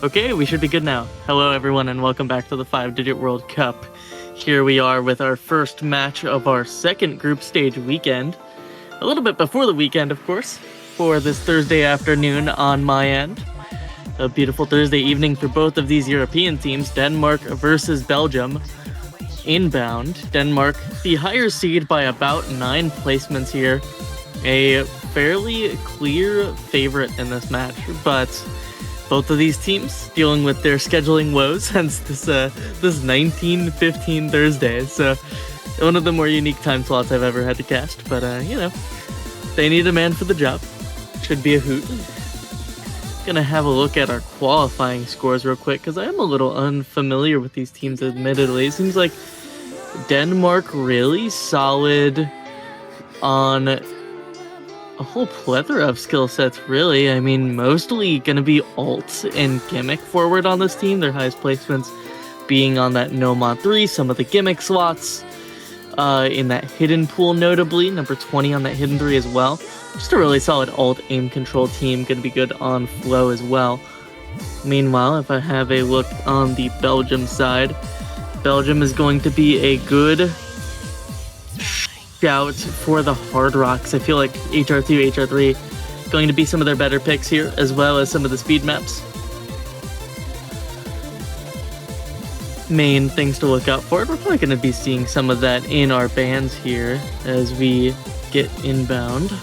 Okay, we should be good now. Hello everyone and welcome back to the 5-Digit World Cup. Here we are with our first match of our second group stage weekend. A little bit before the weekend, of course, for this Thursday afternoon on my end. A beautiful Thursday evening for both of these European teams, Denmark versus Belgium. Inbound, Denmark, the higher seed by about 9 placements here. A fairly clear favorite in this match, but both of these teams dealing with their scheduling woes, hence this 19:15 Thursday. So one of the more unique time slots I've ever had to cast, but they need a man for the job. Should be a hoot. Gonna have a look at our qualifying scores real quick, because I am a little unfamiliar with these teams, admittedly. It seems like Denmark really solid on a whole plethora of skill sets, really. I mean, mostly gonna be ult and gimmick forward on this team. Their highest placements being on that NOMELON 3, some of the gimmick slots, in that hidden pool notably, number 20 on that hidden 3 as well. Just a really solid ult aim control team, gonna be good on flow as well. Meanwhile, if I have a look on the Belgium side, Belgium is going to be a good shout for the Hard Rocks. I feel like HR2, HR3 going to be some of their better picks here, as well as some of the speed maps. Main things to look out for. We're probably going to be seeing some of that in our bans here as we get inbound.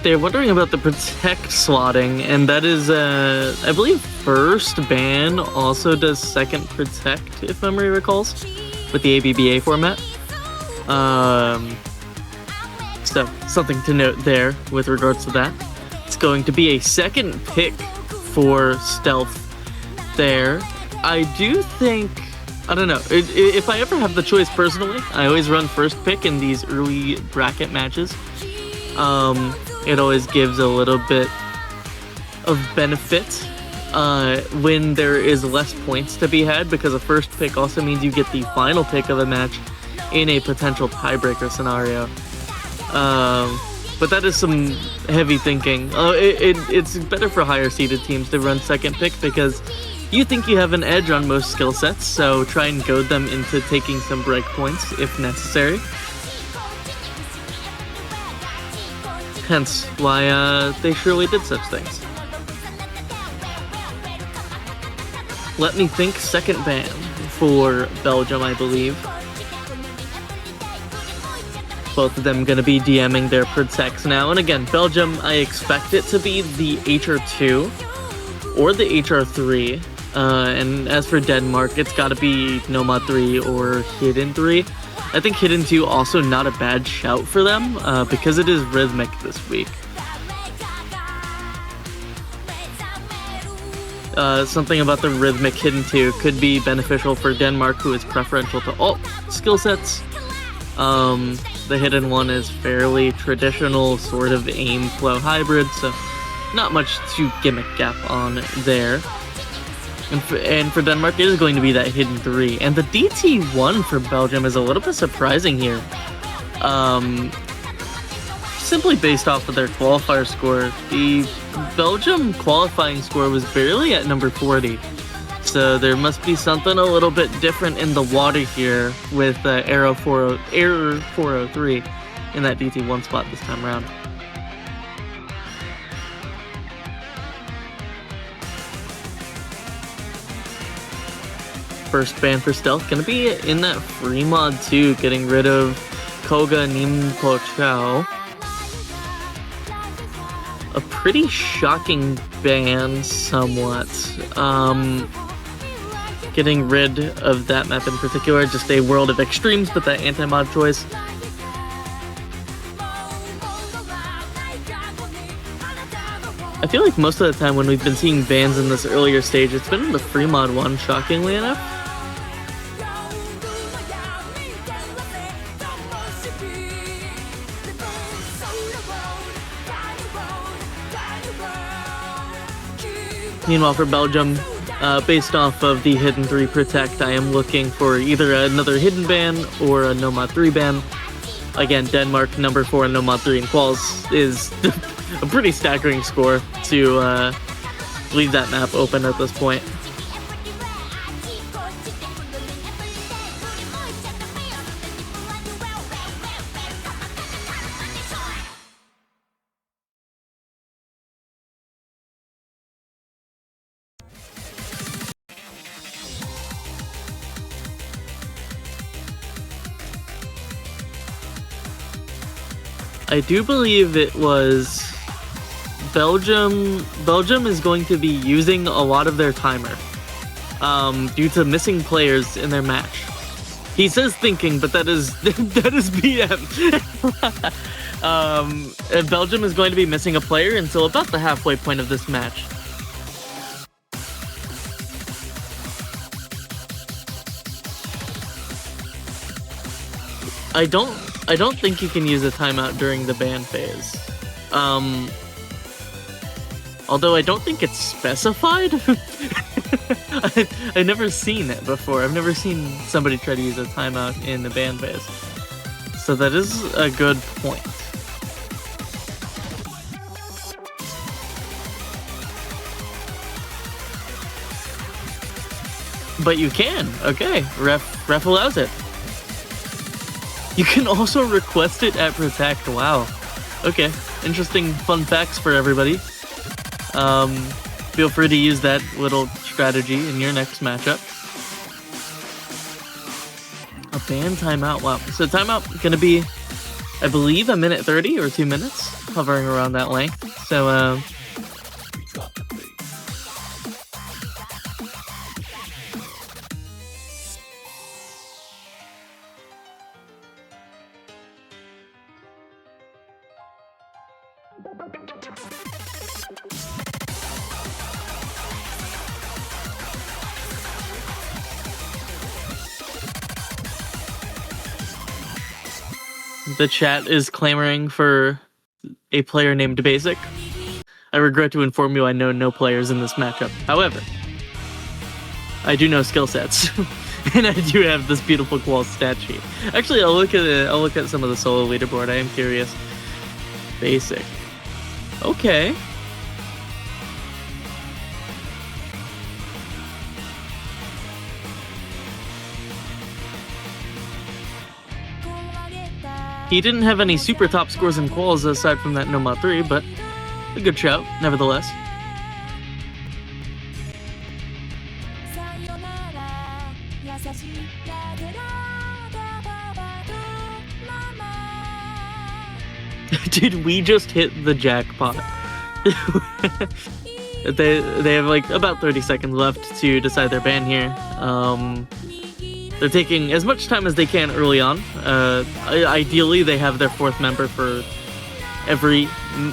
They're wondering about the protect slotting, and that is, I believe first ban also does second protect, if memory recalls, with the ABBA format. So something to note there with regards to that. It's going to be a second pick for stealth there. I do think, I don't know, if I ever have the choice personally, I always run first pick in these early bracket matches. It always gives a little bit of benefit when there is less points to be had, because a first pick also means you get the final pick of a match in a potential tiebreaker scenario. But that is some heavy thinking. It's better for higher seeded teams to run second pick because you think you have an edge on most skill sets, so try and goad them into taking some break points if necessary. Hence why they surely did such things. Let me think, second ban for Belgium, I believe. Both of them going to be DMing their protects now. And again, Belgium, I expect it to be the HR2 or the HR3. And as for Denmark, it's got to be NOMELON 3 or Hidden 3. I think Hidden 2 also not a bad shout for them, because it is rhythmic this week. Something about the rhythmic Hidden 2 could be beneficial for Denmark, who is preferential to ult skill sets. The Hidden one is fairly traditional, sort of aim flow hybrid, so not much to gimmick gap on there. And for Denmark, it is going to be that Hidden 3. And the DT1 for Belgium is a little bit surprising here. Simply based off of their qualifier score. The Belgium qualifying score was barely at number 40. So there must be something a little bit different in the water here with Error 403 in that DT1 spot this time around. First ban for stealth gonna be in that free mod 2, getting rid of Kouga Ninpouchou. A pretty shocking ban somewhat. Getting rid of that map in particular, just a World of Extremes with that anti-mod choice. I feel like most of the time when we've been seeing bans in this earlier stage, it's been in the free mod 1, shockingly enough. Meanwhile, for Belgium, based off of the Hidden 3 Protect, I am looking for either another Hidden ban or a No-Mod 3 ban. Again, Denmark, number 4 in No-Mod 3 in quals is a pretty staggering score to leave that map open at this point. I do believe it was Belgium. Belgium is going to be using a lot of their timer due to missing players in their match. He says thinking, but that is BM. Belgium is going to be missing a player until about the halfway point of this match. I don't think you can use a timeout during the ban phase. Although I don't think it's specified. I've never seen it before. I've never seen somebody try to use a timeout in the ban phase. So that is a good point. But you can. Okay, ref allows it. You can also request it at Protect. Wow. Okay. Interesting fun facts for everybody. Feel free to use that little strategy in your next matchup. A ban timeout. Wow. So timeout gonna be, I believe, 1 minute 30 or 2 minutes, hovering around that length. So the chat is clamoring for a player named Basic. I regret to inform you I know no players in this matchup. However, I do know skill sets, and I do have this beautiful qual stat sheet. Actually, I'll look at some of the solo leaderboard. I am curious. Basic. Okay. He didn't have any super top scores in quals aside from that No-Mod 3, but a good shout, nevertheless. Did we just hit the jackpot? They have like about 30 seconds left to decide their ban here. They're taking as much time as they can early on. Ideally, they have their 4th member for every,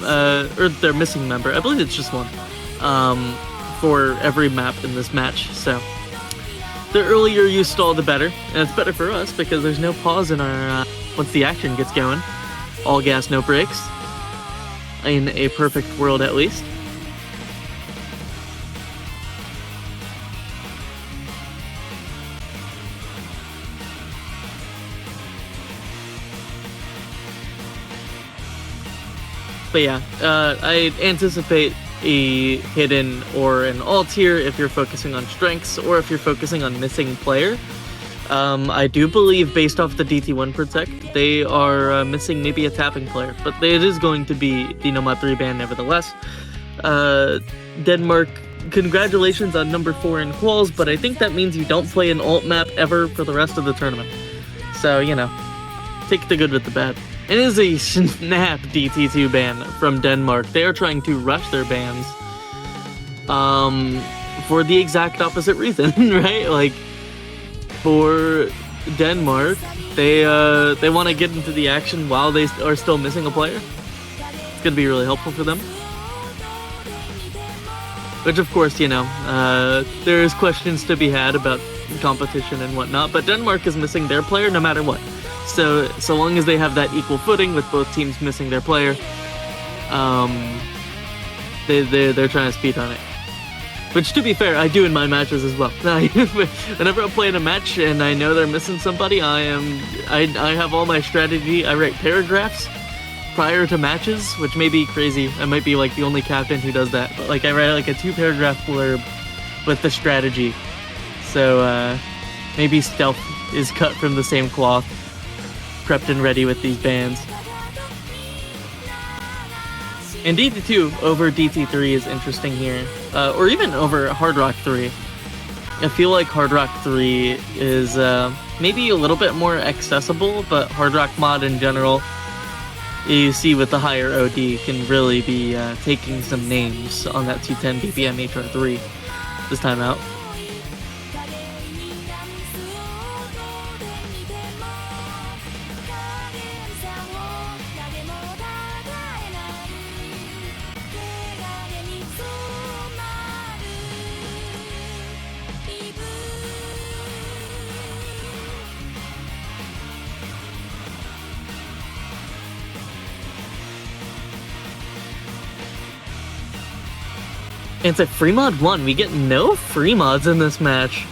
or their missing member. I believe it's just one, for every map in this match. So the earlier you stall, the better. And it's better for us because there's no pause in our, once the action gets going. All gas, no brakes. In a perfect world, at least. But yeah, I anticipate a hidden or an alt tier if you're focusing on strengths or if you're focusing on missing player. I do believe, based off the DT1 Protect, they are missing maybe a tapping player, but it is going to be the No-Mod 3 ban nevertheless. Denmark, congratulations on number 4 in quals, but I think that means you don't play an alt map ever for the rest of the tournament. So, you know, take the good with the bad. It is a snap DT2 ban from Denmark. They are trying to rush their bans for the exact opposite reason, right? Like, for Denmark, they want to get into the action while they are still missing a player. It's going to be really helpful for them. which of course, you know, there's questions to be had about competition and whatnot, but Denmark is missing their player no matter what. So long as they have that equal footing with both teams missing their player, they're trying to speed on it. Which, to be fair, I do in my matches as well. Whenever I'm playing a match and I know they're missing somebody, I have all my strategy. I write paragraphs prior to matches, which may be crazy. I might be like the only captain who does that. But like I write like a 2-paragraph blurb with the strategy. So maybe stealth is cut from the same cloth, prepped and ready with these bands. And DT2 over DT3 is interesting here, or even over Hard Rock 3. I feel like Hard Rock 3 is maybe a little bit more accessible, but Hard Rock mod in general, you see with the higher OD, can really be taking some names on that 210 BPM HR3 this time out. It's a free mod 1. We get no free mods in this match,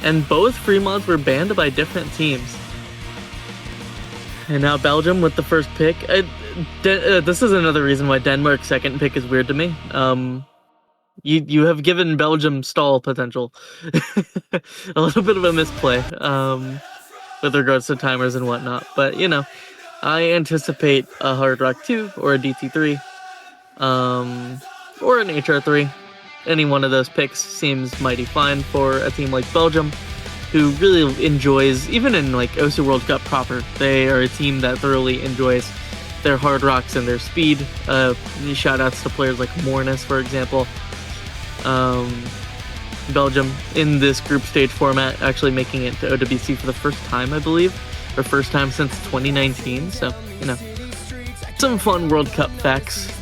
and both free mods were banned by different teams. And now Belgium with the first pick. This is another reason why Denmark's second pick is weird to me. You have given Belgium stall potential. A little bit of a misplay with regards to timers and whatnot. But, you know, I anticipate a Hard Rock 2 or a DT3 or an HR3. Any one of those picks seems mighty fine for a team like Belgium, who really enjoys, even in like OSU World Cup proper, they are a team that thoroughly enjoys their hard rocks and their speed. Shoutouts to players like Mornis, for example. Belgium in this group stage format actually making it to OWC for the first time, I believe, or first time since 2019. So, you know, some fun World Cup facts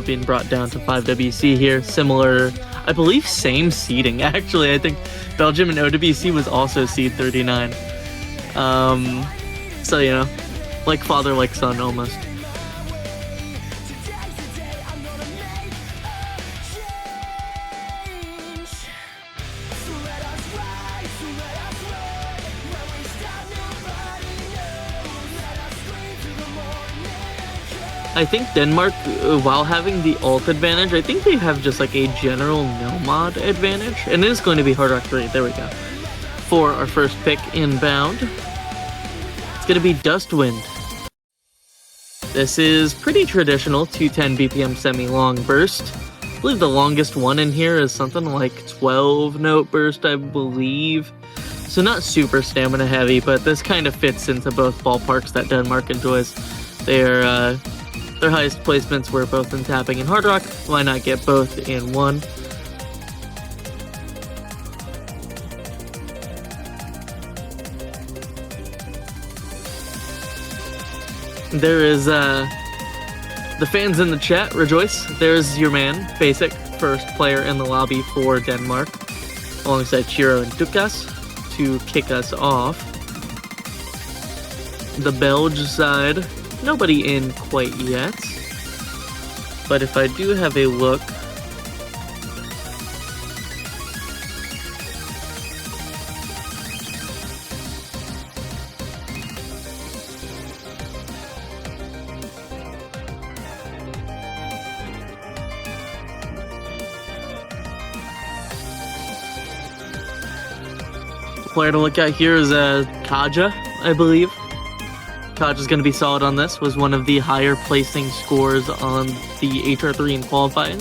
being brought down to 5WC here. Similar, I believe, same seeding. Actually, I think Belgium and OWC was also seed 39. So, you know, like father, like son, almost. I think Denmark, while having the ult advantage, I think they have just like a general no-mod advantage. And it is going to be Hard Rock 3, there we go. For our first pick inbound, it's going to be Dustwind. This is pretty traditional 210 BPM semi-long burst. I believe the longest one in here is something like 12 note burst, I believe. So not super stamina heavy, but this kind of fits into both ballparks that Denmark enjoys. Their highest placements were both in tapping and hard rock. Why not get both in one? There is the fans in the chat rejoice. There's your man, Basic, first player in the lobby for Denmark, alongside Chiro and Dukas to kick us off. The Belge side, nobody in quite yet, but if I do have a look, the player to look at here is Kouga, I believe. Kouga's going to be solid on this, was one of the higher placing scores on the HR3 in qualifying,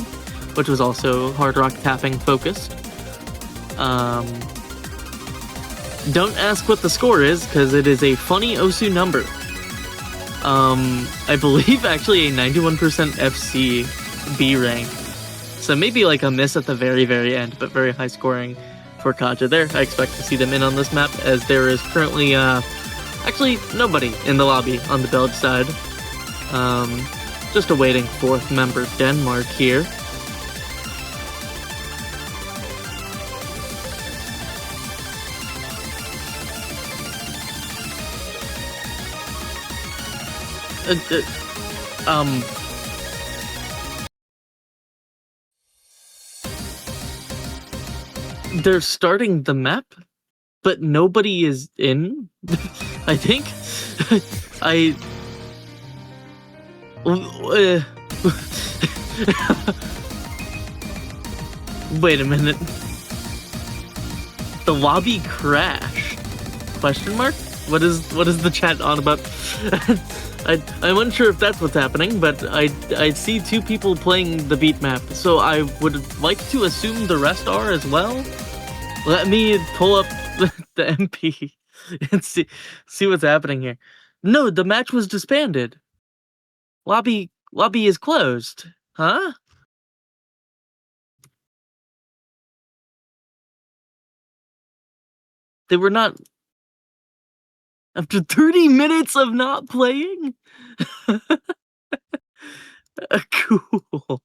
which was also hard rock tapping focused. Don't ask what the score is, because it is a funny OSU number. I believe actually a 91% FC B rank. So maybe like a miss at the very, very end, but very high scoring for Kouga there. I expect to see them in on this map, as there is currently actually nobody in the lobby on the Belge side. Just awaiting fourth member Denmark here. They're starting the map, but nobody is in. I think. Wait a minute. The lobby crashed? Question mark? What is the chat on about? I'm unsure if that's what's happening, but I see two people playing the beat map, so I would like to assume the rest are as well. Let me pull up the MP and see what's happening here. No, the match was disbanded. Lobby is closed. Huh? They were not... After 30 minutes of not playing? Cool.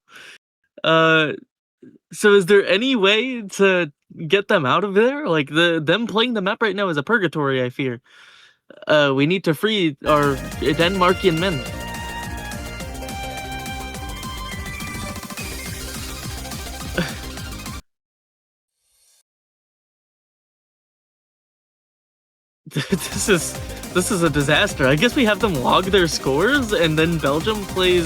So is there any way to get them out of there? Like, them playing the map right now is a purgatory, I fear. We need to free our Denmarkian men. This is a disaster. I guess we have them log their scores and then Belgium plays...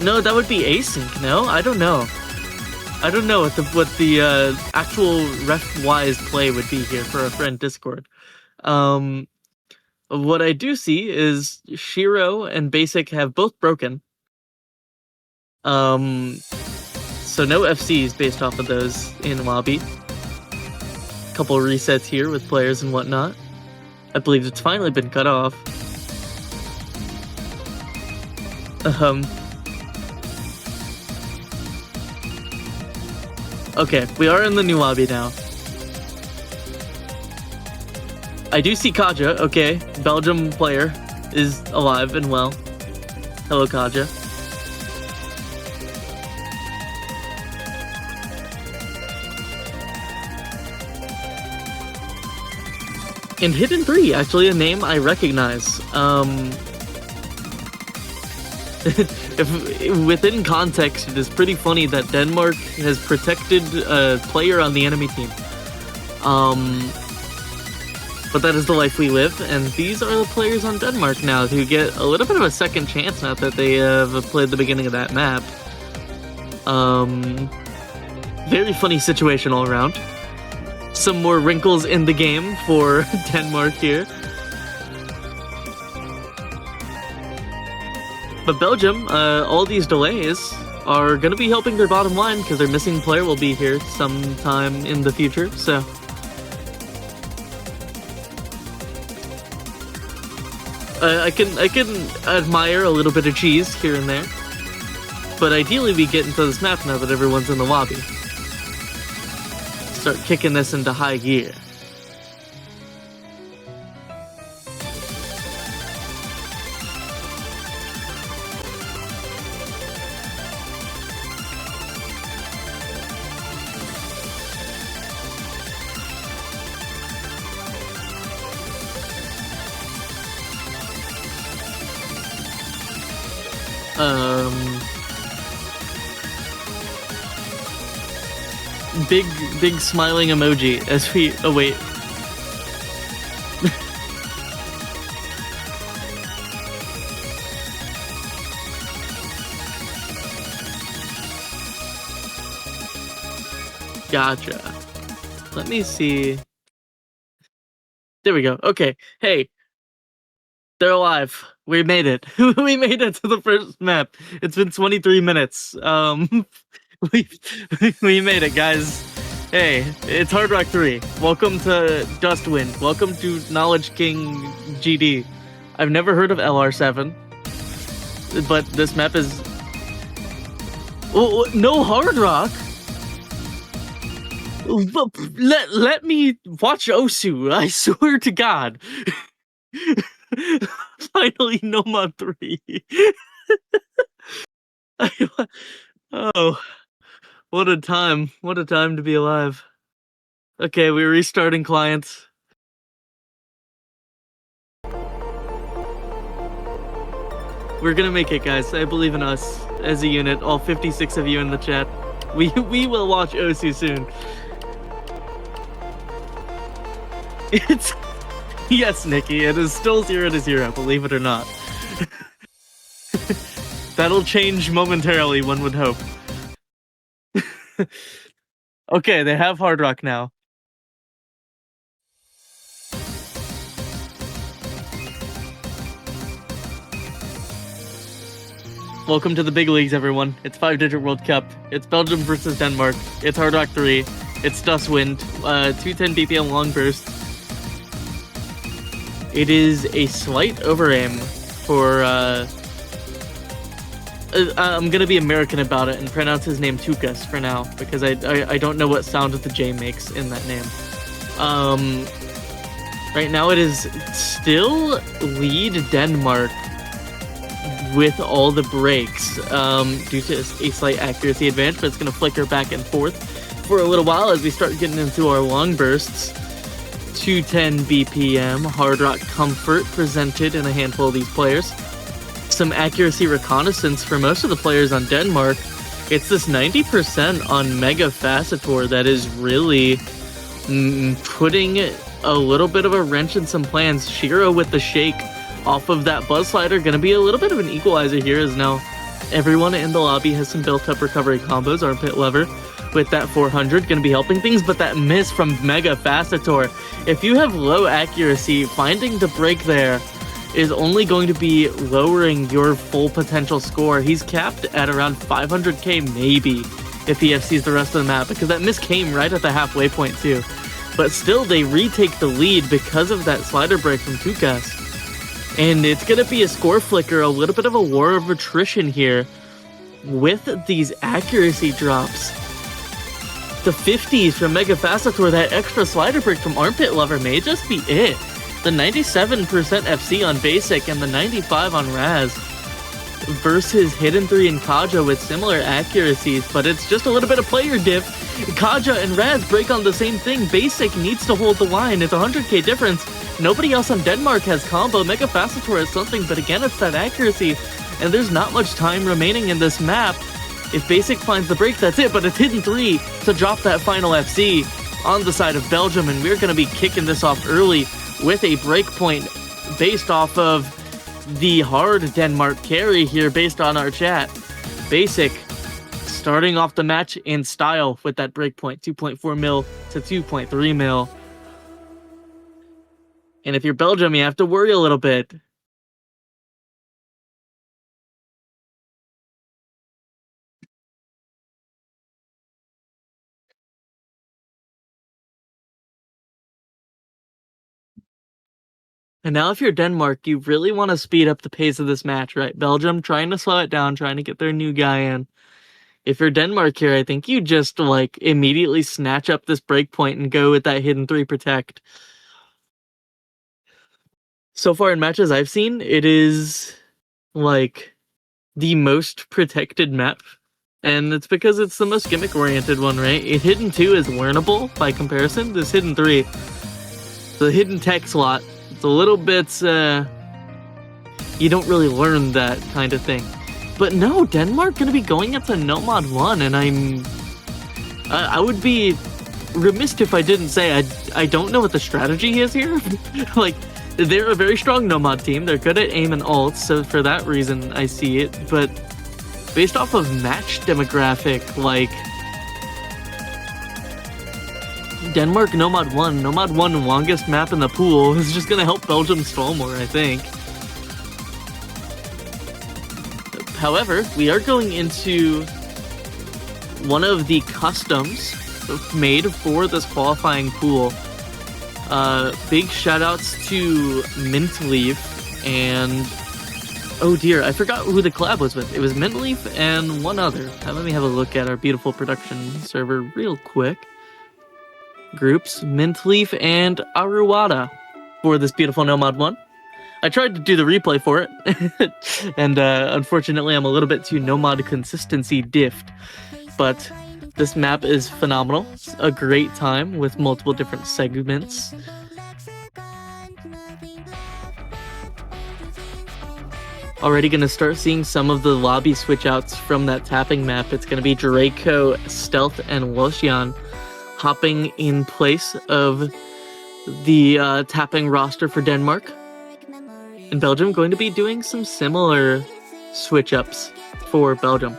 No, that would be async, no? I don't know. I don't know what the actual ref-wise play would be here for a friend Discord. What I do see is Shiro and Basic have both broken. So no FCs based off of those in lobby. Couple resets here with players and whatnot. I believe it's finally been cut off. Okay, we are in the new lobby now. I do see Kaja. Okay, Belgium player is alive and well. Hello, Kaja. And Hidden 3, actually a name I recognize. If within context, it is pretty funny that Denmark has protected a player on the enemy team. But that is the life we live, and these are the players on Denmark now who get a little bit of a second chance now that they have played the beginning of that map. Very funny situation all around. Some more wrinkles in the game for Denmark here. But Belgium, all these delays are going to be helping their bottom line because their missing player will be here sometime in the future, so... I can admire a little bit of cheese here and there, but ideally we get into this map now that everyone's in the lobby. Start kicking this into high gear. Big smiling emoji as we await. Gotcha. Let me see. There we go. Okay. Hey. They're alive. We made it. We made it to the first map. It's been 23 minutes. We made it, guys. Hey, it's Hard Rock 3. Welcome to Dustwind. Welcome to Knowledge King GD. I've never heard of LR7, but this map is... Oh, no Hard Rock? Let me watch Osu, I swear to God. Finally, Noma 3. Oh, what a time. What a time to be alive. Okay, we're restarting clients. We're gonna make it, guys. I believe in us as a unit. All 56 of you in the chat. We will watch Osu soon. It's yes, Nikki. It is still 0-0. Believe it or not. That'll change momentarily, one would hope. Okay, they have Hard Rock now. Welcome to the big leagues, everyone. It's 5-digit World Cup. It's Belgium versus Denmark. It's Hard Rock 3. It's Dustwind. 210 BPM long burst. It is a slight over-aim for... I'm gonna be American about it and pronounce his name Tukas for now, because I don't know what sound the J makes in that name. Right now it is still lead Denmark with all the breaks due to a slight accuracy advantage, but it's going to flicker back and forth for a little while as we start getting into our long bursts. 210 BPM, Hard Rock Comfort presented in a handful of these players. Some accuracy reconnaissance for most of the players on Denmark. It's this 90% on Mega Facetor that is really putting a little bit of a wrench in some plans. Shiro with the shake off of that Buzz Slider, gonna be a little bit of an equalizer here, as now everyone in the lobby has some built-up recovery combos. Armpit Lever with that 400 gonna be helping things, but that miss from Mega Facetor. If you have low accuracy, finding the break there is only going to be lowering your full potential score. He's capped at around 500k maybe if he FCs the rest of the map, because that miss came right at the halfway point too. But still, they retake the lead because of that slider break from Tukas. And it's going to be a score flicker, a little bit of a war of attrition here with these accuracy drops. The 50s from Mega Facetor, that extra slider break from Armpit Lover may just be it. The 97% FC on Basic and the 95 on Raz versus Hidden 3 and Kaja with similar accuracies, but it's just a little bit of player diff. Kaja and Raz break on the same thing. Basic needs to hold the line. It's a 100k difference. Nobody else on Denmark has combo. Mega Facetor has something, but again, it's that accuracy, and there's not much time remaining in this map. If Basic finds the break, that's it, but it's Hidden 3 to drop that final FC on the side of Belgium, and we're going to be kicking this off early with a breakpoint based off of the hard Denmark carry here based on our chat. Basic starting off the match in style with that breakpoint, 2.4 mil to 2.3 mil. And if you're Belgium, you have to worry a little bit. And now if you're Denmark, you really want to speed up the pace of this match, right? Belgium trying to slow it down, trying to get their new guy in. If you're Denmark here, I think you just like immediately snatch up this breakpoint and go with that Hidden 3 protect. So far in matches I've seen, it is like the most protected map. And it's because it's the most gimmick-oriented one, right? Hidden 2 is learnable by comparison. This Hidden 3, the hidden tech slot, it's a little bit, you don't really learn that kind of thing. But no, Denmark gonna be going into Nomad 1, and I would be remiss if I didn't say I don't know what the strategy is here. Like, they're a very strong Nomad team. They're good at aim and ults, so for that reason I see it. But based off of match demographic, like Denmark Nomad 1, Nomad 1 longest map in the pool is just gonna help Belgium stall more, I think. However, we are going into one of the customs made for this qualifying pool. Big shoutouts to Mint Leaf and oh dear, I forgot who the collab was with. It was Mint Leaf and one other. Let me have a look at our beautiful production server real quick. Groups, Mint Leaf and Aruwada for this beautiful Nomad 1. I tried to do the replay for it, and unfortunately I'm a little bit too Nomad consistency diffed, but this map is phenomenal. It's a great time with multiple different segments. Already going to start seeing some of the lobby switch outs from that tapping map. It's going to be Draco, Stealth, and Lucian hopping in place of the tapping roster for Denmark. And Belgium going to be doing some similar switch ups for Belgium.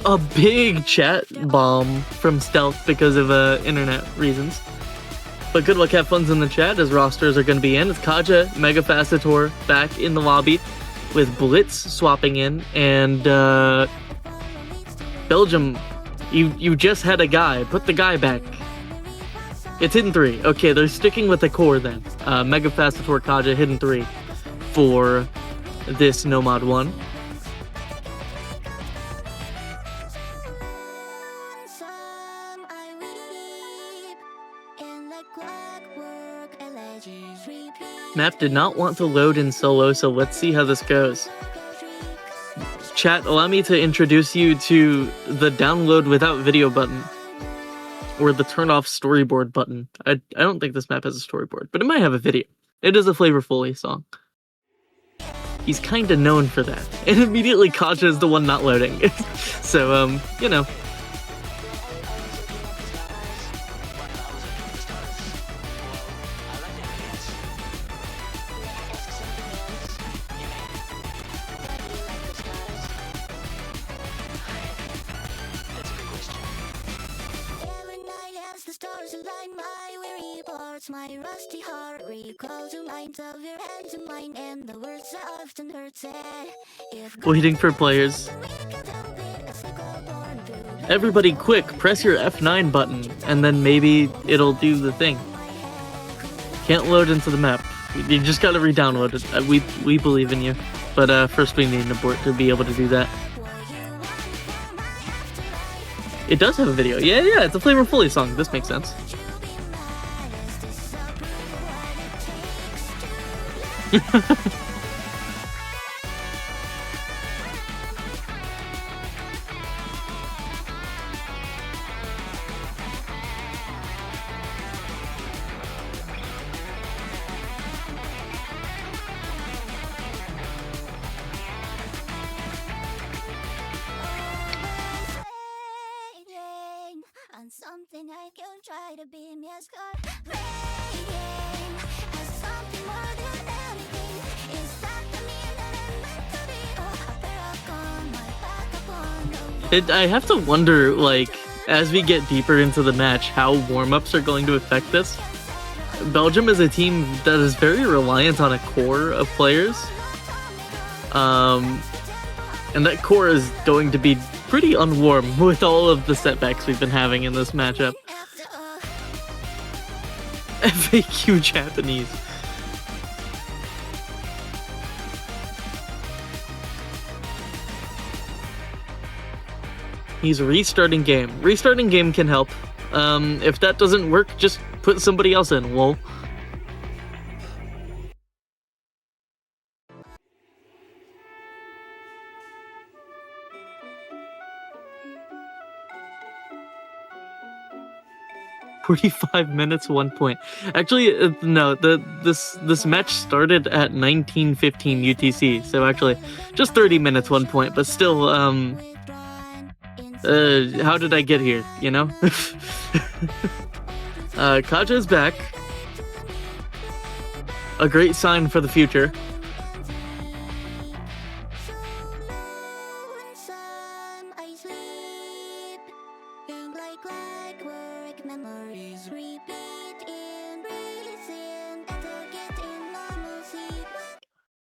A big chat bomb from Stealth because of internet reasons. But good luck, have fun's in the chat as rosters are going to be in. It's Kaja, Megafastator back in the lobby with Blitz swapping in. And Belgium, you just had a guy. Put the guy back. It's hidden 3. Okay, they're sticking with the core then. Megafastator, Kaja, hidden 3 for this Nomad 1. Map did not want to load in solo, so let's see how this goes. Chat, allow me to introduce you to the download without video button. Or the turn off storyboard button. I don't think this map has a storyboard, but it might have a video. It is a Flavorfully song. He's kinda known for that. And immediately Kaja is the one not loading. So, you know. My rusty heart recalls the lines of your hands in mine, and the words I often heard said. Waiting for players. Everybody quick, press your F9 button, and then maybe it'll do the thing. Can't load into the map. You just gotta re-download it. We believe in you. But first we need an abort to be able to do that. It does have a video. Yeah, it's a Flavorfully song. This makes sense. Something I can try to be me as God. Radiating as something more than anything. Is that the mean that I'm meant to be? Oh, I better on my back upon the I have to wonder, like, as we get deeper into the match, how warm-ups are going to affect this. Belgium is a team that is very reliant on a core of players. And that core is going to be pretty unwarm with all of the setbacks we've been having in this matchup. FAQ Japanese. He's restarting game. Restarting game can help. If that doesn't work, just put somebody else in, lol. "45 minutes, 1 point." Actually, no. This match started at 19:15 UTC, so actually, just 30 minutes, 1 point. But still, how did I get here? You know. Kaja is back. A great sign for the future.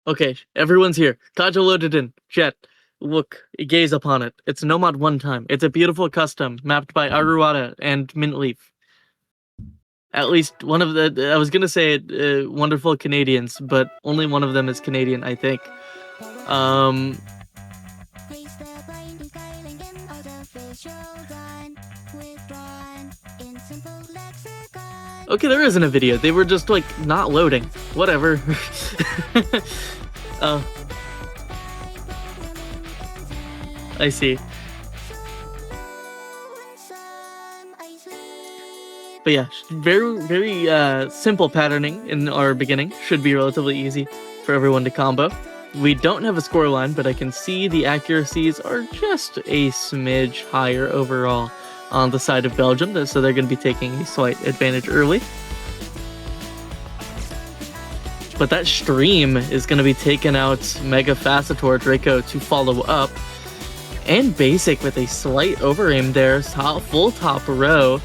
Okay, everyone's here. Kaja loaded in. Chat, look, gaze upon it. It's Nomad 1 time. It's a beautiful custom mapped by Aruwada and Mintleaf. At least one of the, I was gonna say wonderful Canadians, but only one of them is Canadian, I think. Okay, there isn't a video. They were just, like, not loading. Whatever. Oh. I see. But yeah, very simple patterning in our beginning. Should be relatively easy for everyone to combo. We don't have a score line, but I can see the accuracies are just a smidge higher overall on the side of Belgium, so they're going to be taking a slight advantage early. But that stream is going to be taking out Mega Facetor Draco to follow up. And Basic with a slight overaim there, full top row.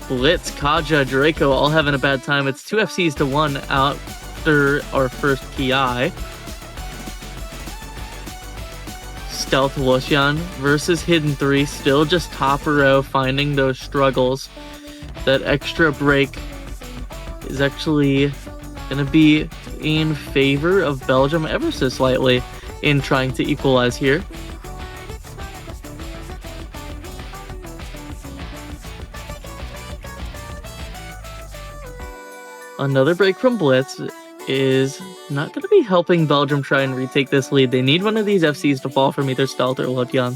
Blitz, Kaja, Draco all having a bad time. It's 2 FCs to 1 after our first PI. Stealth Lucian versus Hidden 3, still just top row, finding those struggles. That extra break is actually going to be in favor of Belgium ever so slightly in trying to equalize here. Another break from Blitz is not going to be helping Belgium try and retake this lead. They need one of these FCs to fall from either Stealth or Lucian.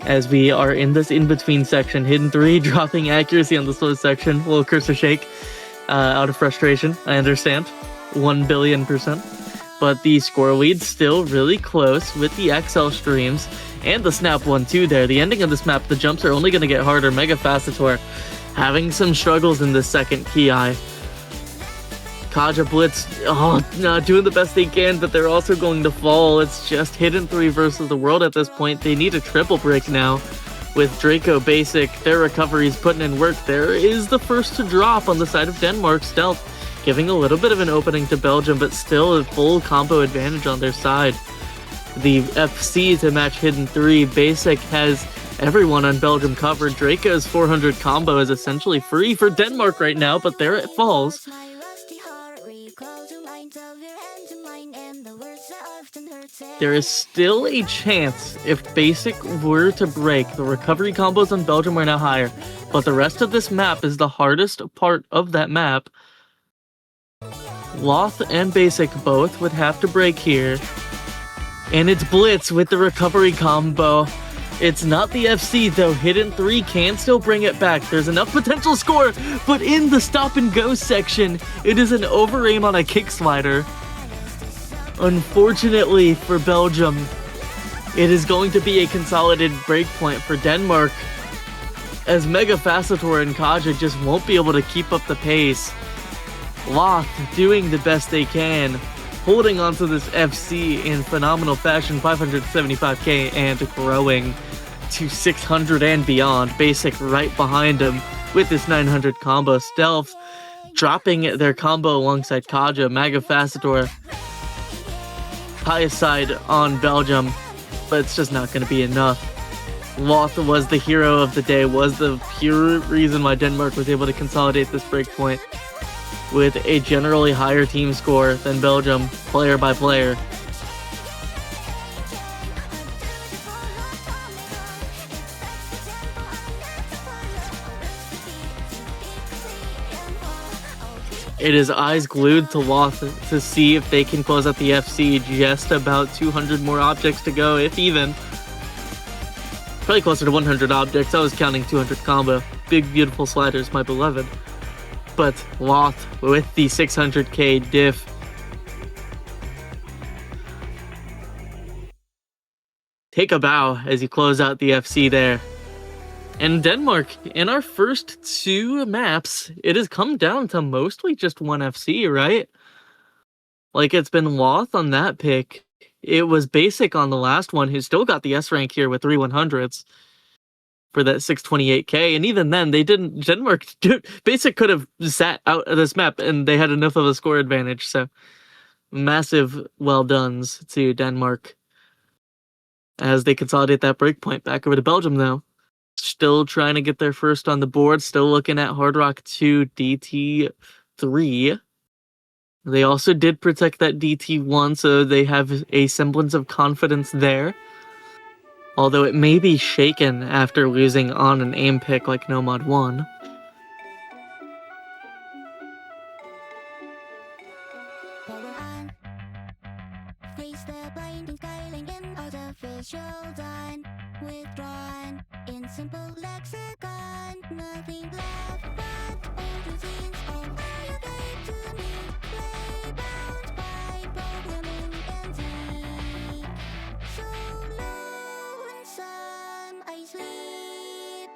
As we are in this in-between section, Hidden 3 dropping accuracy on the slow section. A little cursor shake out of frustration, I understand. 1,000,000,000%. But the score lead still really close with the XL streams and the snap 1-2 there. The ending of this map, the jumps are only going to get harder. Mega Facetor having some struggles in the second PI. Kaja Blitz, doing the best they can, but they're also going to fall. It's just Hidden 3 versus the world at this point. They need a triple break now with Draco, Basic, their recoveries putting in work. There is the first to drop on the side of Denmark. Stealth giving a little bit of an opening to Belgium, but still a full combo advantage on their side. The FC to match Hidden 3. Basic has everyone on Belgium covered. Draco's 400 combo is essentially free for Denmark right now, but there it falls. There is still a chance if Basic were to break. The recovery combos on Belgium are now higher, but the rest of this map is the hardest part of that map. Loth and Basic both would have to break here. And it's Blitz with the recovery combo. It's not the FC though. Hidden 3 can still bring it back. There's enough potential score, but in the stop and go section, it is an overaim on a kick slider. Unfortunately for Belgium, it is going to be a consolidated breakpoint for Denmark, as Mega Facetor and Kaja just won't be able to keep up the pace. Loth doing the best they can, holding onto this FC in phenomenal fashion, 575k and growing to 600 and beyond. Basic right behind him with this 900 combo. Stealth dropping their combo alongside Kaja. Mega Facetor highest side on Belgium, but it's just not going to be enough. Loth was the hero of the day, was the pure reason why Denmark was able to consolidate this breakpoint with a generally higher team score than Belgium, player by player. It is eyes glued to Loth to see if they can close out the FC. Just about 200 more objects to go, if even. Probably closer to 100 objects. I was counting 200 combo. Big, beautiful sliders, my beloved. But Loth with the 600k diff. Take a bow as you close out the FC there. And Denmark, in our first two maps, it has come down to mostly just one FC, right? Like, it's been Loth on that pick. It was Basic on the last one, who still got the S rank here with 3 100s for that 628k. And even then, they didn't. Denmark, Basic could have sat out of this map, and they had enough of a score advantage. So, massive well dones to Denmark as they consolidate that breakpoint. Back over to Belgium, though. Still trying to get their first on the board. Still looking at Hard Rock 2 DT3. They also did protect that DT1, so they have a semblance of confidence there. although it may be shaken after losing on an aim pick like Nomad 1. Face the blinding skyline and artificial dawn. Withdrawn in simple lexicon. Nothing left but old routines. All you gave to me. Play bound by programming and deep. So lonesome I sleep.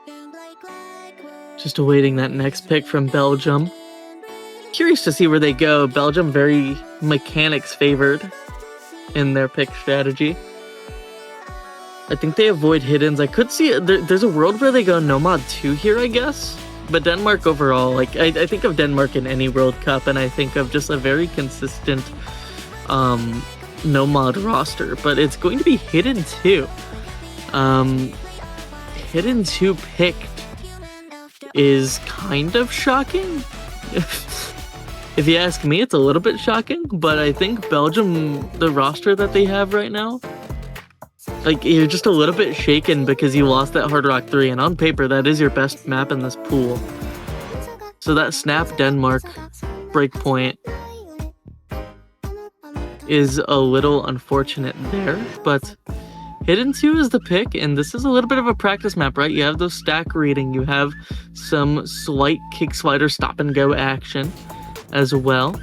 And like clockwork. Just awaiting that next pick from Belgium. Curious to see where they go. Belgium very mechanics favored in their pick strategy. I think they avoid hiddens. I could see there's a world where they go Nomad 2 here, I guess. But Denmark overall, like I think of Denmark in any World Cup, and I think of just a very consistent Nomad roster. But it's going to be Hidden 2. Hidden 2 picked is kind of shocking. If you ask me, it's a little bit shocking, but I think Belgium, the roster that they have right now, like, you're just a little bit shaken because you lost that Hard Rock 3, and on paper, that is your best map in this pool. So that snap Denmark breakpoint is a little unfortunate there, but Hidden 2 is the pick, and this is a little bit of a practice map, right? You have those stack reading, you have some slight kick slider stop and go action as well.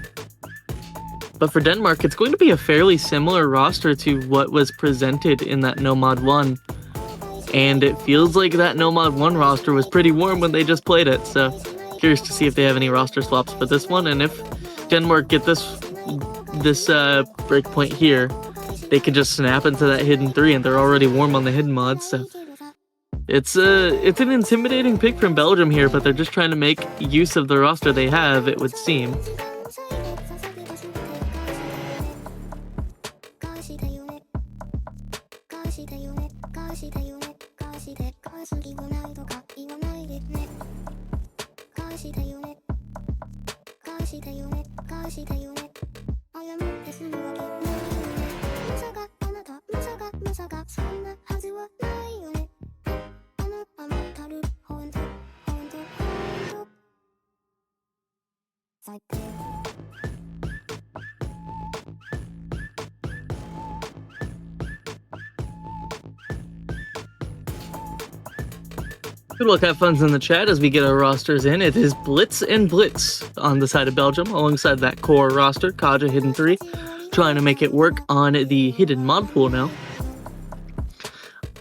But for Denmark, it's going to be a fairly similar roster to what was presented in that Nomad 1. And it feels like that Nomad 1 roster was pretty warm when they just played it. So curious to see if they have any roster swaps for this one. And if Denmark get this breakpoint here, they could just snap into that Hidden 3 and they're already warm on the hidden mods. So it's an intimidating pick from Belgium here, but they're just trying to make use of the roster they have, it would seem. Good luck, have fun in the chat as we get our rosters in. It is Blitz and Blitz on the side of Belgium, alongside that core roster, Kouga Hidden 3, trying to make it work on the hidden mod pool now.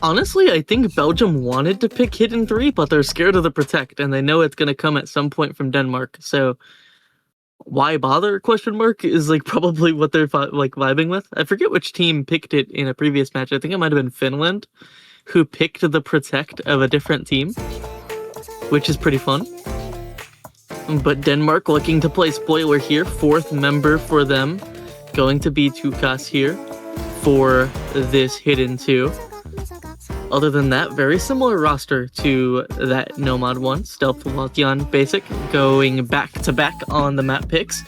Honestly, I think Belgium wanted to pick Hidden 3, but they're scared of the Protect, and they know it's going to come at some point from Denmark, so why bother, question mark, is like probably what they're like vibing with. I forget which team picked it in a previous match. I think it might have been Finland, who picked the Protect of a different team, which is pretty fun. But Denmark looking to play spoiler here, 4th member for them, going to be Tukas here for this Hidden 2. Other than that, very similar roster to that Nomad 1, Stealth Walkion Basic, going back-to-back on the map picks.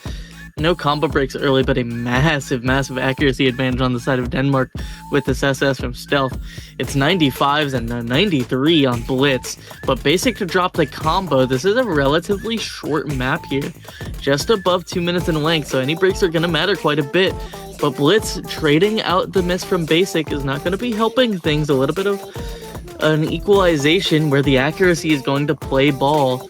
No combo breaks early, but a massive accuracy advantage on the side of Denmark with this SS from Stealth. It's 95s and a 93 on Blitz, but Basic to drop the combo. This is a relatively short map here, just above 2 minutes in length, so any breaks are going to matter quite a bit. But Blitz trading out the miss from Basic is not going to be helping things. A little bit of an equalization where the accuracy is going to play ball.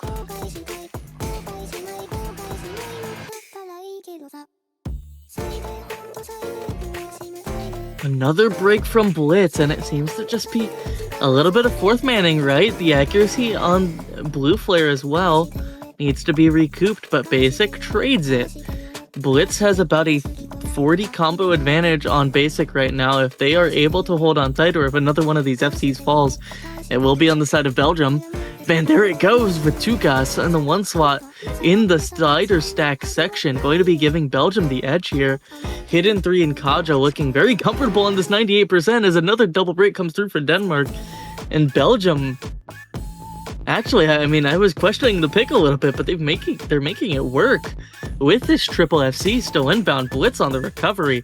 Another break from Blitz, and it seems to just be a little bit of fourth manning, right? The accuracy on Blue Flare as well needs to be recouped, but Basic trades it. Blitz has about a 40 combo advantage on Basic right now. If they are able to hold on tight, or if another one of these FCs falls, it will be on the side of Belgium. Man, there it goes with Tukas and the one slot in the slider stack section, going to be giving Belgium the edge here. Hidden 3 and Kouga looking very comfortable on this 98% as another double break comes through for Denmark. And Belgium Actually, I mean, I was questioning the pick a little bit, but they're making it work. With this triple FC still inbound, blitz on the recovery.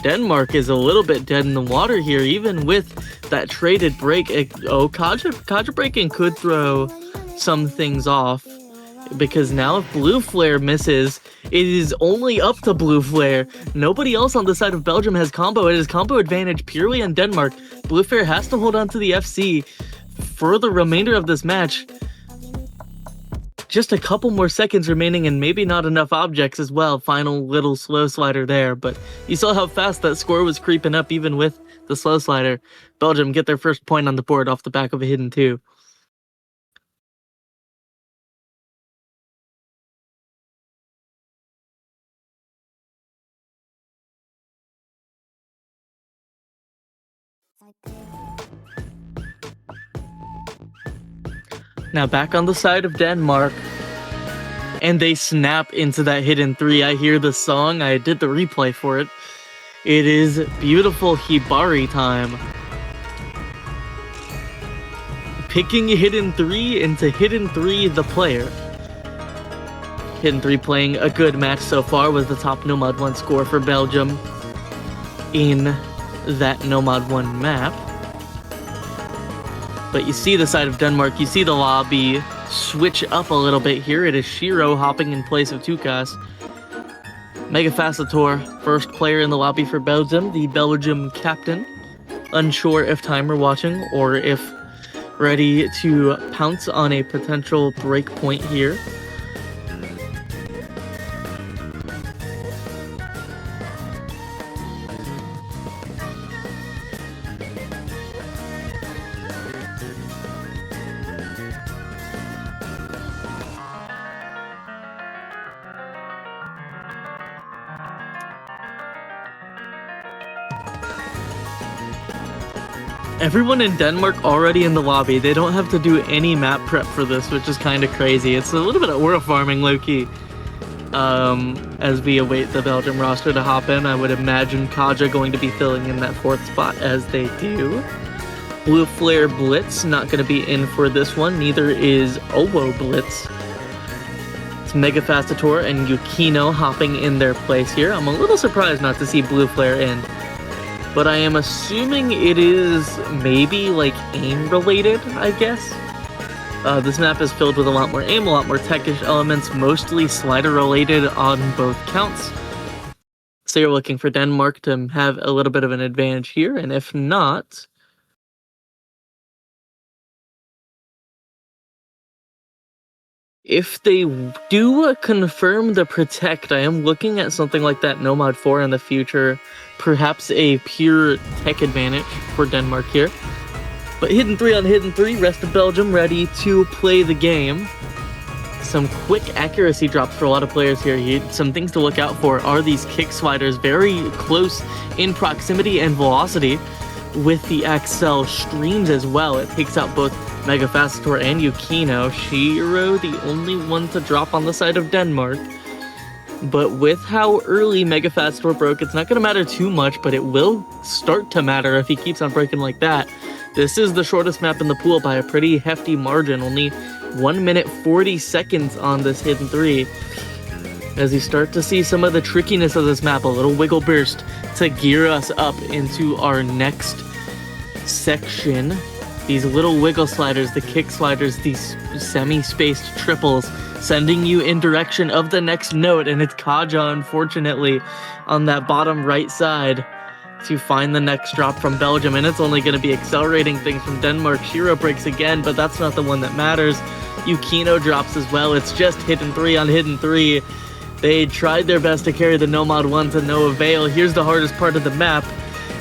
Denmark is a little bit dead in the water here, even with that traded break. Kaja breaking could throw some things off, because now if Blue Flare misses, it is only up to Blue Flare. Nobody else on the side of Belgium has combo. It is combo advantage purely on Denmark. Blue Flare has to hold on to the FC for the remainder of this match. Just a couple more seconds remaining and maybe not enough objects as well. Final little slow slider there, but you saw how fast that score was creeping up even with the slow slider. Belgium get their first point on the board off the back of a hidden 2. Now back on the side of Denmark, and they snap into that hidden 3. I hear the song, I did the replay for it. It is beautiful Hibari time. Picking hidden 3 into hidden 3 the player. Hidden 3 playing a good match so far, was the top Nomad 1 score for Belgium in that Nomad 1 map. But you see the side of Denmark, you see the lobby switch up a little bit here. It is Shiro hopping in place of Tukas. Megafastator, first player in the lobby for Belgium, the Belgium captain. Unsure if timer watching or if ready to pounce on a potential break point here. Everyone in Denmark already in the lobby. They don't have to do any map prep for this, which is kind of crazy. It's a little bit of aura farming, low-key. As we await the Belgium roster to hop in, I would imagine Kaja going to be filling in that 4th spot as they do. Blue Flare Blitz not going to be in for this one. Neither is Owo Blitz. It's Megafastator and Yukino hopping in their place here. I'm a little surprised not to see Blue Flare in, but I am assuming it is maybe like aim related, I guess. This map is filled with a lot more aim, a lot more techish elements, mostly slider related on both counts. So you're looking for Denmark to have a little bit of an advantage here, and if not, if they do confirm the protect, I am looking at something like that Nomad 4 in the future. Perhaps a pure tech advantage for Denmark here. But hidden 3 on hidden 3, rest of Belgium ready to play the game. Some quick accuracy drops for a lot of players here. Some things to look out for are these kick sliders, very close in proximity and velocity with the Axel streams as well. It takes out both Megafastator and Yukino. Shiro, the only one to drop on the side of Denmark. But with how early Megafastator broke, it's not going to matter too much, but it will start to matter if he keeps on breaking like that. This is the shortest map in the pool by a pretty hefty margin, only 1 minute 40 seconds on this hidden 3. As you start to see some of the trickiness of this map, a little wiggle burst to gear us up into our next section. These little wiggle sliders, the kick sliders, these semi-spaced triples, sending you in direction of the next note, and it's Kaja, unfortunately, on that bottom right side to find the next drop from Belgium, and it's only going to be accelerating things from Denmark. Shiro breaks again, but that's not the one that matters. Yukino drops as well. It's just hidden 3 on hidden 3. They tried their best to carry the Nomad 1 to no avail. Here's the hardest part of the map.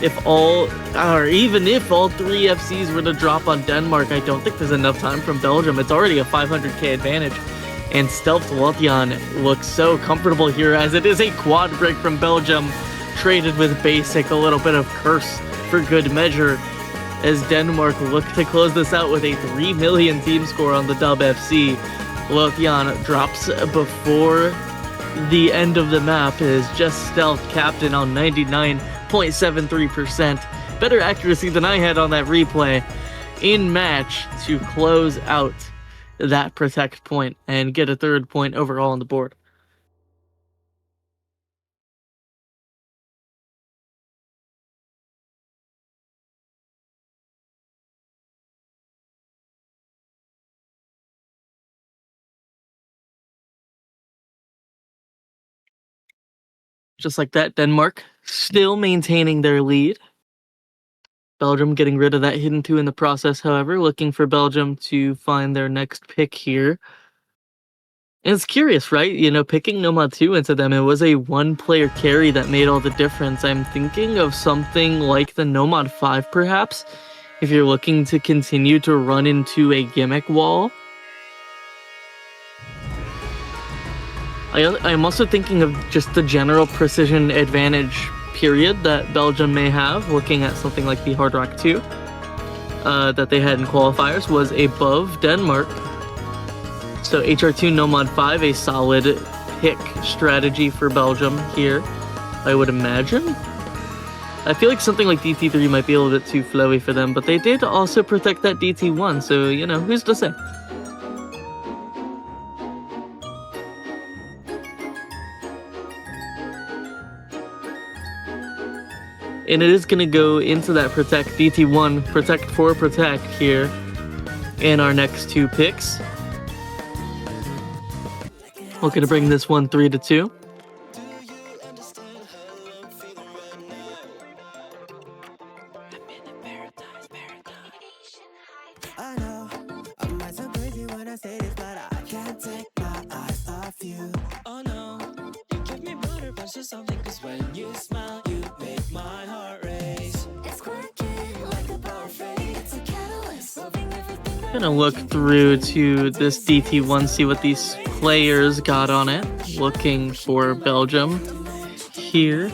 Even if all 3 FCs were to drop on Denmark, I don't think there's enough time from Belgium. It's already a 500k advantage. And Stealth Lothian looks so comfortable here, as it is a quad break from Belgium, traded with basic, a little bit of curse for good measure, as Denmark look to close this out with a 3 million team score on the Dub FC. Lothian drops before the end of the map, is just Stealth captain on 99.73%. Better accuracy than I had on that replay in match to close out that protect point and get a 3rd point overall on the board. Just like that, Denmark still maintaining their lead. Belgium getting rid of that hidden 2 in the process, however, looking for Belgium to find their next pick here. And it's curious, right? You know, picking Nomad 2 into them, it was a 1-player carry that made all the difference. I'm thinking of something like the Nomad 5, perhaps, if you're looking to continue to run into a gimmick wall. I'm also thinking of just the general precision advantage period that Belgium may have, looking at something like the Hard Rock 2 that they had in qualifiers was above Denmark. So HR2 Nomad 5, a solid pick strategy for Belgium here, I would imagine. I feel like something like DT3 might be a little bit too flowy for them, but they did also protect that DT1, so, you know, who's to say? And it is going to go into that protect DT1, protect for protect here in our next 2 picks. Looking to bring this one 3-2. I know I might sound crazy when I say this, but I can't take my eyes off you. Oh no, you give me butterflies or something, 'cause when you smile, you make my heart race. It's quirky like a power fade. It's a catalyst, loving everything. Gonna look through to this DT1, see what these players got on it. Looking for Belgium here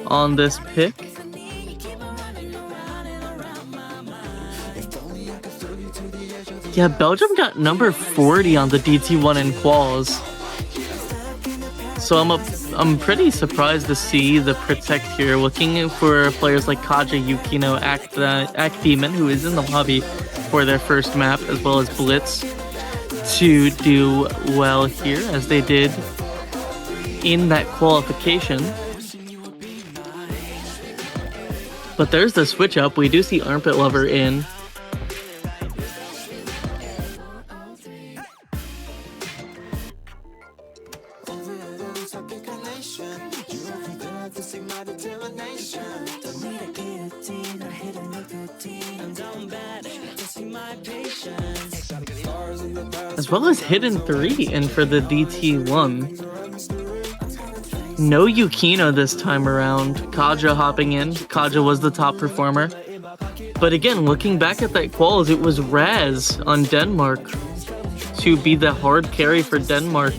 on this pick. Yeah, Belgium got number 40 on the DT1 in quals. So I'm pretty surprised to see the protect here. Looking for players like Kaja, Yukino, Act Demon, who is in the lobby for their first map, as well as Blitz, to do well here, as they did in that qualification. But there's the switch up. We do see Armpit Lover in. As well as Hidden 3 in for the DT1. No Yukino this time around. Kaja hopping in. Kaja was the top performer. But again, looking back at that quals, it was Raz on Denmark to be the hard carry for Denmark.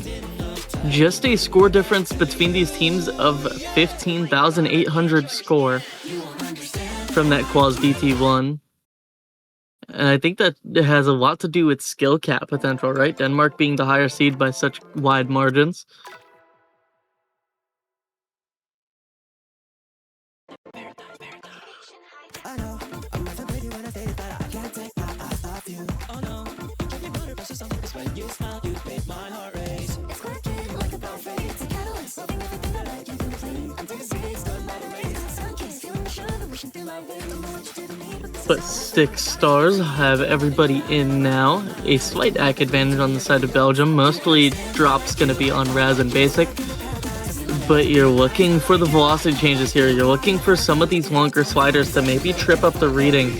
Just a score difference between these teams of 15,800 score from that quals DT1. And I think that it has a lot to do with skill cap potential, right? Denmark being the higher seed by such wide margins. But 6 stars have everybody in now. A slight AC advantage on the side of Belgium. Mostly drops going to be on Raz and Basic. But you're looking for the velocity changes here. You're looking for some of these longer sliders to maybe trip up the reading,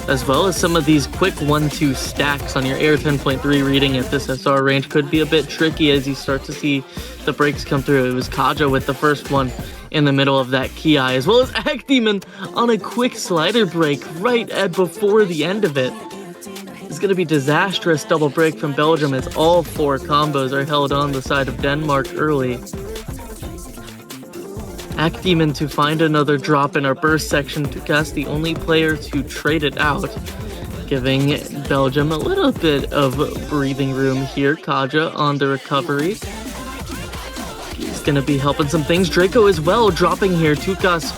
as well as some of these quick 1-2 stacks on your Air 10.3 reading at this SR range could be a bit tricky as you start to see the breaks come through. It was Kaja with the first one in the middle of that Ki, as well as Act Demon on a quick slider break right at before the end of it. It's going to be disastrous double break from Belgium as all 4 combos are held on the side of Denmark early. Act Demon to find another drop in our burst section to cast the only player to trade it out, giving Belgium a little bit of breathing room here. Kaja on the recovery. He's going to be helping some things. Draco as well dropping here. Tukas,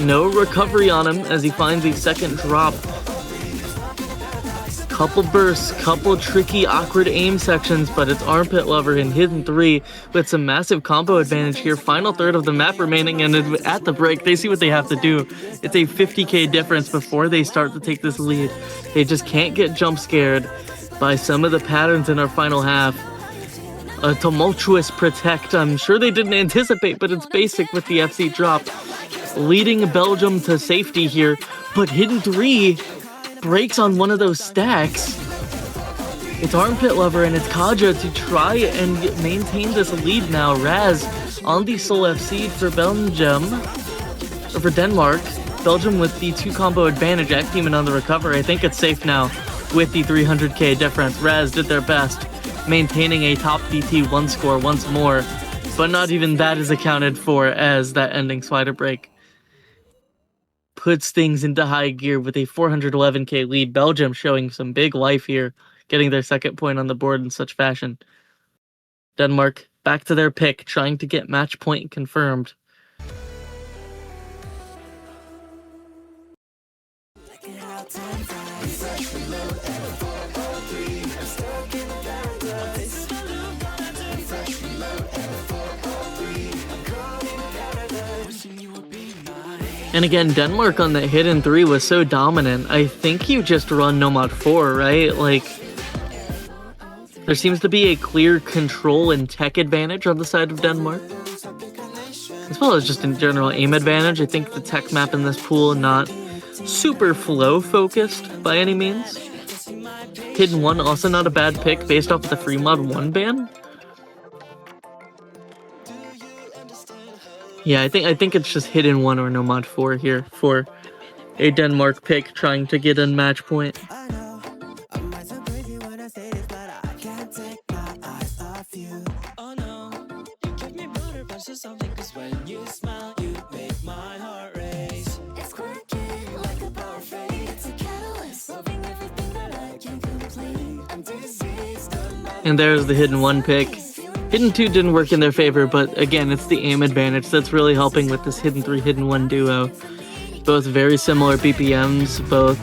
no recovery on him as he finds a second drop. Couple bursts, couple tricky, awkward aim sections, but it's Armpit Lover in Hidden 3 with some massive combo advantage here. Final third of the map remaining, and at the break, they see what they have to do. It's a 50k difference before they start to take this lead. They just can't get jump scared by some of the patterns in our final half. A tumultuous protect, I'm sure they didn't anticipate, but it's basic with the FC drop. Leading Belgium to safety here, but Hidden 3 breaks on one of those stacks. It's Armpit Lover and it's Kaja to try and maintain this lead now. Raz on the Seoul FC for Belgium, or for Denmark. Belgium with the 2 combo advantage. Demon on the recovery. I think it's safe now with the 300k difference. Raz did their best, maintaining a top DT1 score once more, but not even that is accounted for as that ending slider break puts things into high gear with a 411k lead. Belgium showing some big life here, getting their second point on the board in such fashion. Denmark back to their pick, trying to get match point confirmed. And again, Denmark on that Hidden 3 was so dominant. I think you just run Nomad 4, right? Like, there seems to be a clear control and tech advantage on the side of Denmark, as well as just in general aim advantage. I think the tech map in this pool not super flow focused by any means. Hidden 1 also not a bad pick based off of the free mod 1 ban. Yeah, I think it's just Hidden 1 or Nomad 4 here for a Denmark pick trying to get a match point. And there's the Hidden 1 pick. Hidden 2 didn't work in their favor, but again, it's the aim advantage that's really helping with this Hidden 3, Hidden 1 duo. Both very similar BPMs, both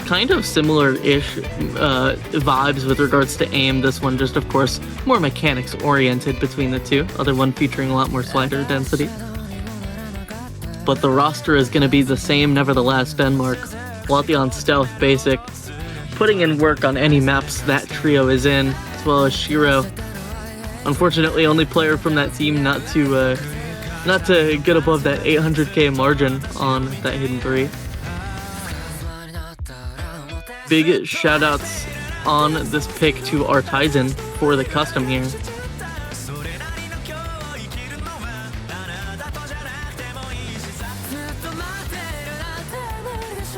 kind of similar-ish vibes with regards to aim. This one just, of course, more mechanics-oriented between the two. Other one featuring a lot more slider density. But the roster is going to be the same nevertheless. Denmark, Watheon Stealth Basic, putting in work on any maps that trio is in, as well as Shiro. Unfortunately, only player from that team not to get above that 800k margin on that Hidden 3. Big shoutouts on this pick to Artisan for the custom here.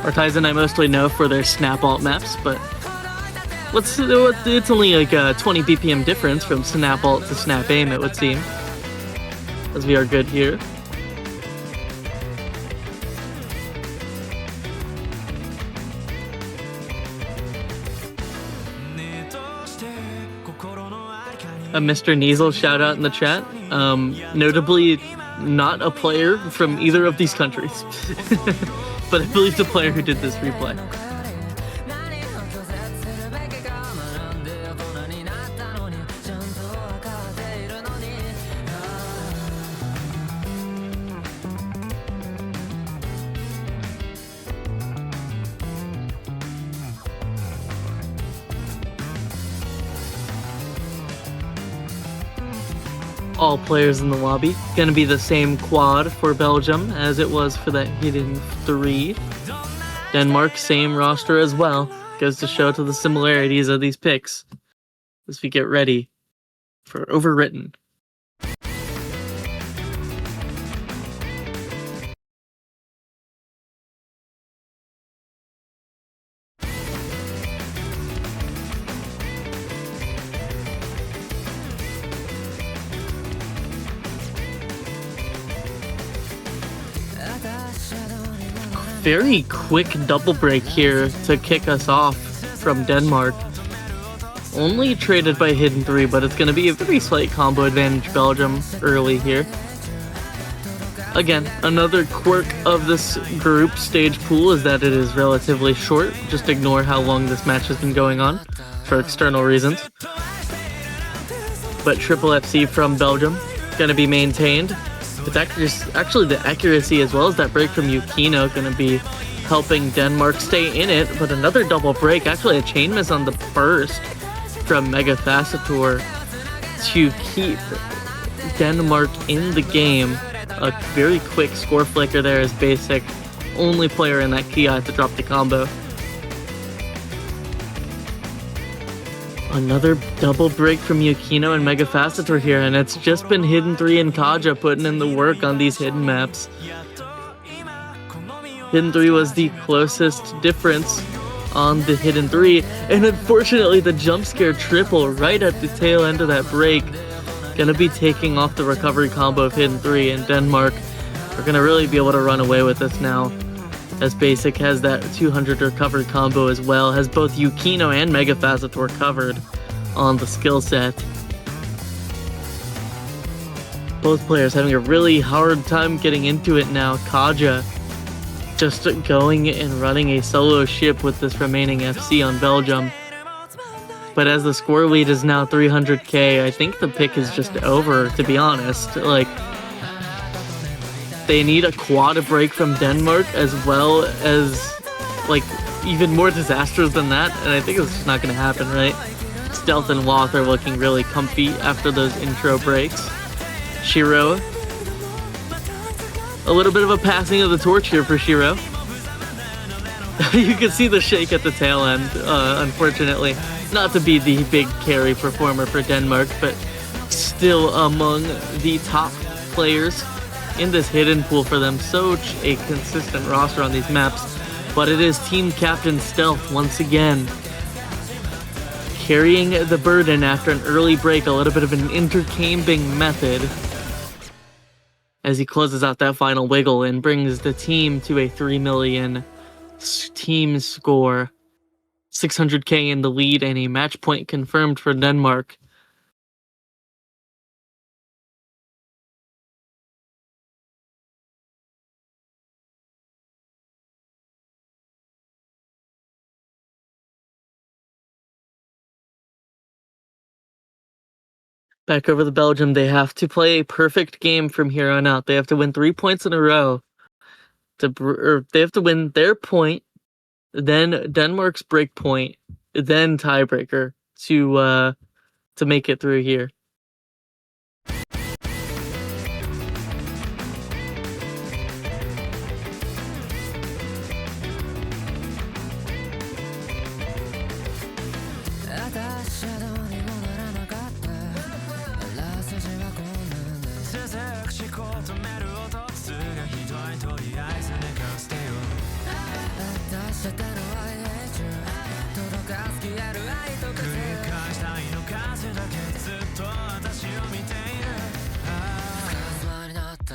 Artisan I mostly know for their snap alt maps, but it's only like a 20 BPM difference from snap alt to snap aim, it would seem, as we are good here. A Mr. Niesel shout out in the chat. Notably not a player from either of these countries, but I believe the player who did this replay. All players in the lobby. Gonna be the same quad for Belgium as it was for that Hidden 3. Denmark, same roster as well. Goes to show to the similarities of these picks as we get ready for Overwritten. Very quick double break here to kick us off from Denmark. Only traded by Hidden 3, but it's going to be a very slight combo advantage Belgium early here. Again, another quirk of this group stage pool is that it is relatively short. Just ignore how long this match has been going on for external reasons. But Triple FC from Belgium going to be maintained. It's actually the accuracy as well as that break from Yukino going to be helping Denmark stay in it. But another double break, actually a chain miss on the burst from Mega Facetor to keep Denmark in the game. A very quick score flicker there is Basic, only player in that Ki to drop the combo. Another double break from Yukino and Mega Facetor here, and it's just been Hidden 3 and Kaja putting in the work on these hidden maps. Hidden 3 was the closest difference on the Hidden 3, and unfortunately the jump scare triple right at the tail end of that break gonna be taking off the recovery combo of Hidden 3, and Denmark are gonna really be able to run away with this now, as Basic has that 200 recovery combo as well, has both Yukino and Mega Facetor covered on the skill set. Both players having a really hard time getting into it now. Kaja just going and running a solo ship with this remaining FC on Belgium. But as the score lead is now 300k, I think the pick is just over, to be honest. Like, they need a quad break from Denmark as well as, like, even more disasters than that, and I think it's just not going to happen, right? Stealth and Loth are looking really comfy after those intro breaks. Shiro, a little bit of a passing of the torch here for Shiro. You can see the shake at the tail end, unfortunately. Not to be the big carry performer for Denmark, but still among the top players in this hidden pool for them. Such a consistent roster on these maps. But it is Team Captain Stealth once again carrying the burden after an early break, a little bit of an intercambing method, as he closes out that final wiggle and brings the team to a 3 million team score. 600k in the lead and a match point confirmed for Denmark. Back over the Belgium, they have to play a perfect game from here on out. They have to win 3 points in a row. They have to win their point, then Denmark's break point, then tiebreaker to make it through here.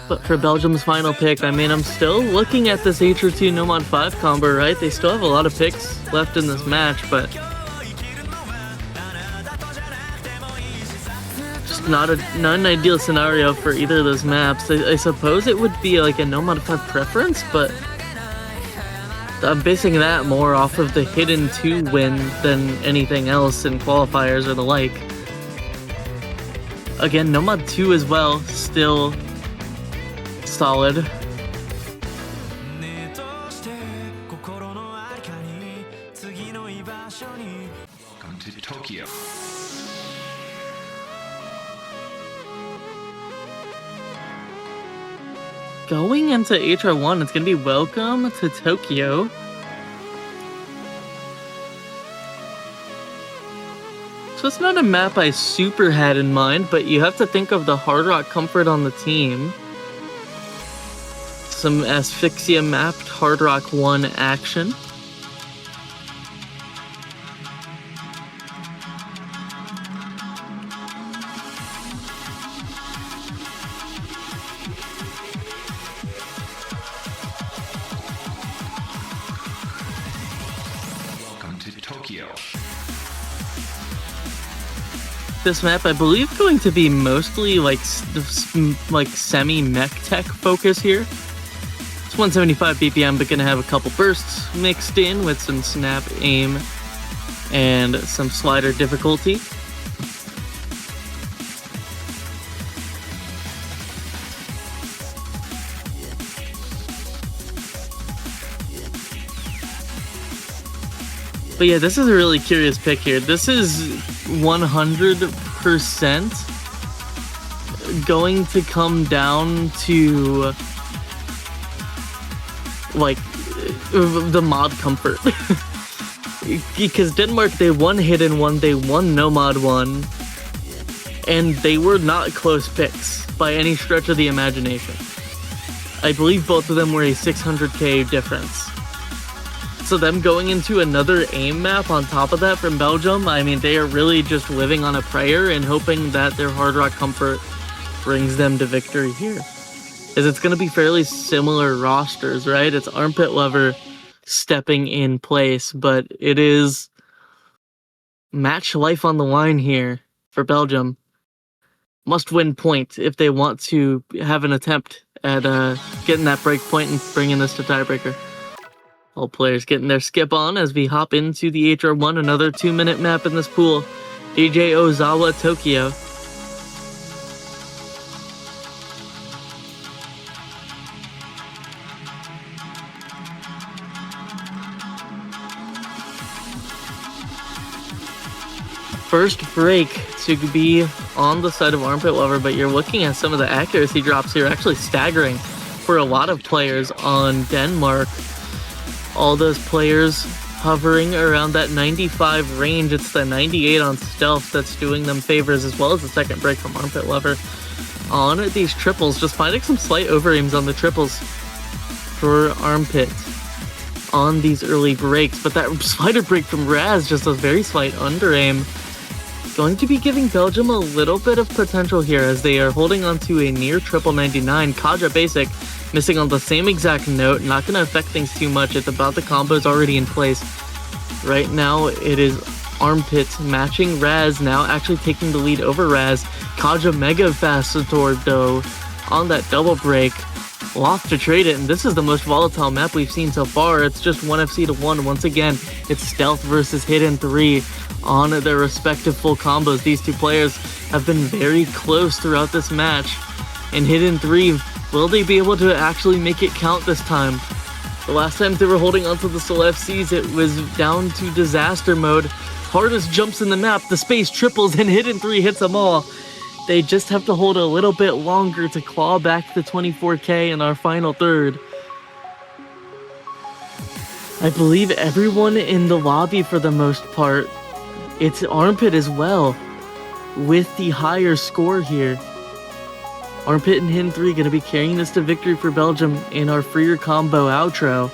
But for Belgium's final pick, I mean, I'm still looking at this H2 Nomon 5 combo, right? They still have a lot of picks left in this match, but just not an ideal scenario for either of those maps. I suppose it would be like a Nomon 5 preference, but I'm basing that more off of the Hidden 2 win than anything else in qualifiers or the like. Again, Nomad 2 as well, still solid. Welcome to Tokyo. Going into HR1, it's going to be Welcome to Tokyo. So it's not a map I super had in mind, but you have to think of the Hard Rock comfort on the team. Some Asphyxia mapped Hard Rock 1 action. Welcome to Tokyo. this map, I believe, going to be mostly like semi-mech tech focus here. It's 175 BPM, but gonna have a couple bursts mixed in with some snap aim and some slider difficulty. But yeah, this is a really curious pick here. This is 100% going to come down to like the mod comfort. Because Denmark, they won Hidden 1, they won No Mod 1, and they were not close picks by any stretch of the imagination. I believe both of them were a 600k difference. So them going into another aim map on top of that from Belgium, I mean, they are really just living on a prayer and hoping that their hard rock comfort brings them to victory here. As it's going to be fairly similar rosters, right? It's Armpit Lover stepping in place, but it is match life on the line here for Belgium. Must win point if they want to have an attempt at getting that break point and bringing this to tiebreaker. All players getting their skip on as we hop into the HR1, another 2-minute map in this pool. DJ Ozawa, Tokyo. First break to be on the side of Armpit Lover, but you're looking at some of the accuracy drops here, actually staggering for a lot of players on Denmark. All those players hovering around that 95 range. It's the 98 on stealth that's doing them favors, as well as the second break from Armpit Lover on these triples. Just finding some slight over-aims on the triples for Armpit on these early breaks. But that slider break from Raz, just a very slight under-aim, going to be giving Belgium a little bit of potential here as they are holding on to a near triple 99. Kaja Basic missing on the same exact note, not going to affect things too much. It's about the combos already in place. Right now, it is Armpit matching Raz, now actually taking the lead over Raz. Kaja mega fast toward though on that double break. Loth to trade it, and this is the most volatile map we've seen so far. It's just 1FC to 1. Once again, it's Stealth versus Hidden 3 on their respective full combos. These two players have been very close throughout this match. And Hidden 3, will they be able to actually make it count this time? The last time they were holding onto the Soul FCs, it was down to disaster mode. Hardest jumps in the map, the space triples, and Hidden 3 hits them all. They just have to hold a little bit longer to claw back the 24k in our final third. I believe everyone in the lobby for the most part. It's Armpit as well, with the higher score here. Armpit and Hidden 3 going to be carrying this to victory for Belgium in our freer combo outro.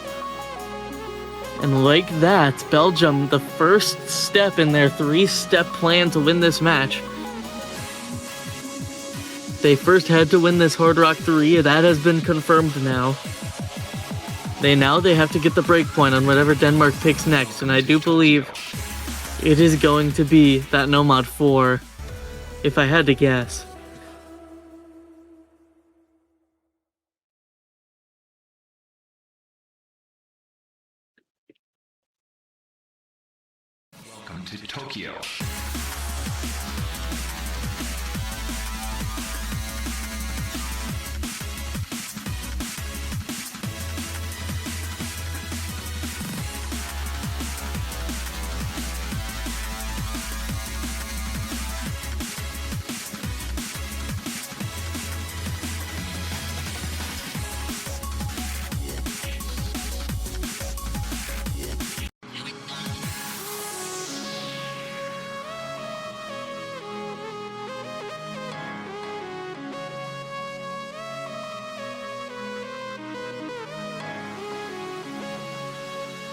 And like that, Belgium, the first step in their 3-step plan to win this match. They first had to win this Hard Rock 3, that has been confirmed now. They have to get the breakpoint on whatever Denmark picks next, and I do believe it is going to be that No Mod 4, if I had to guess. Welcome to Tokyo.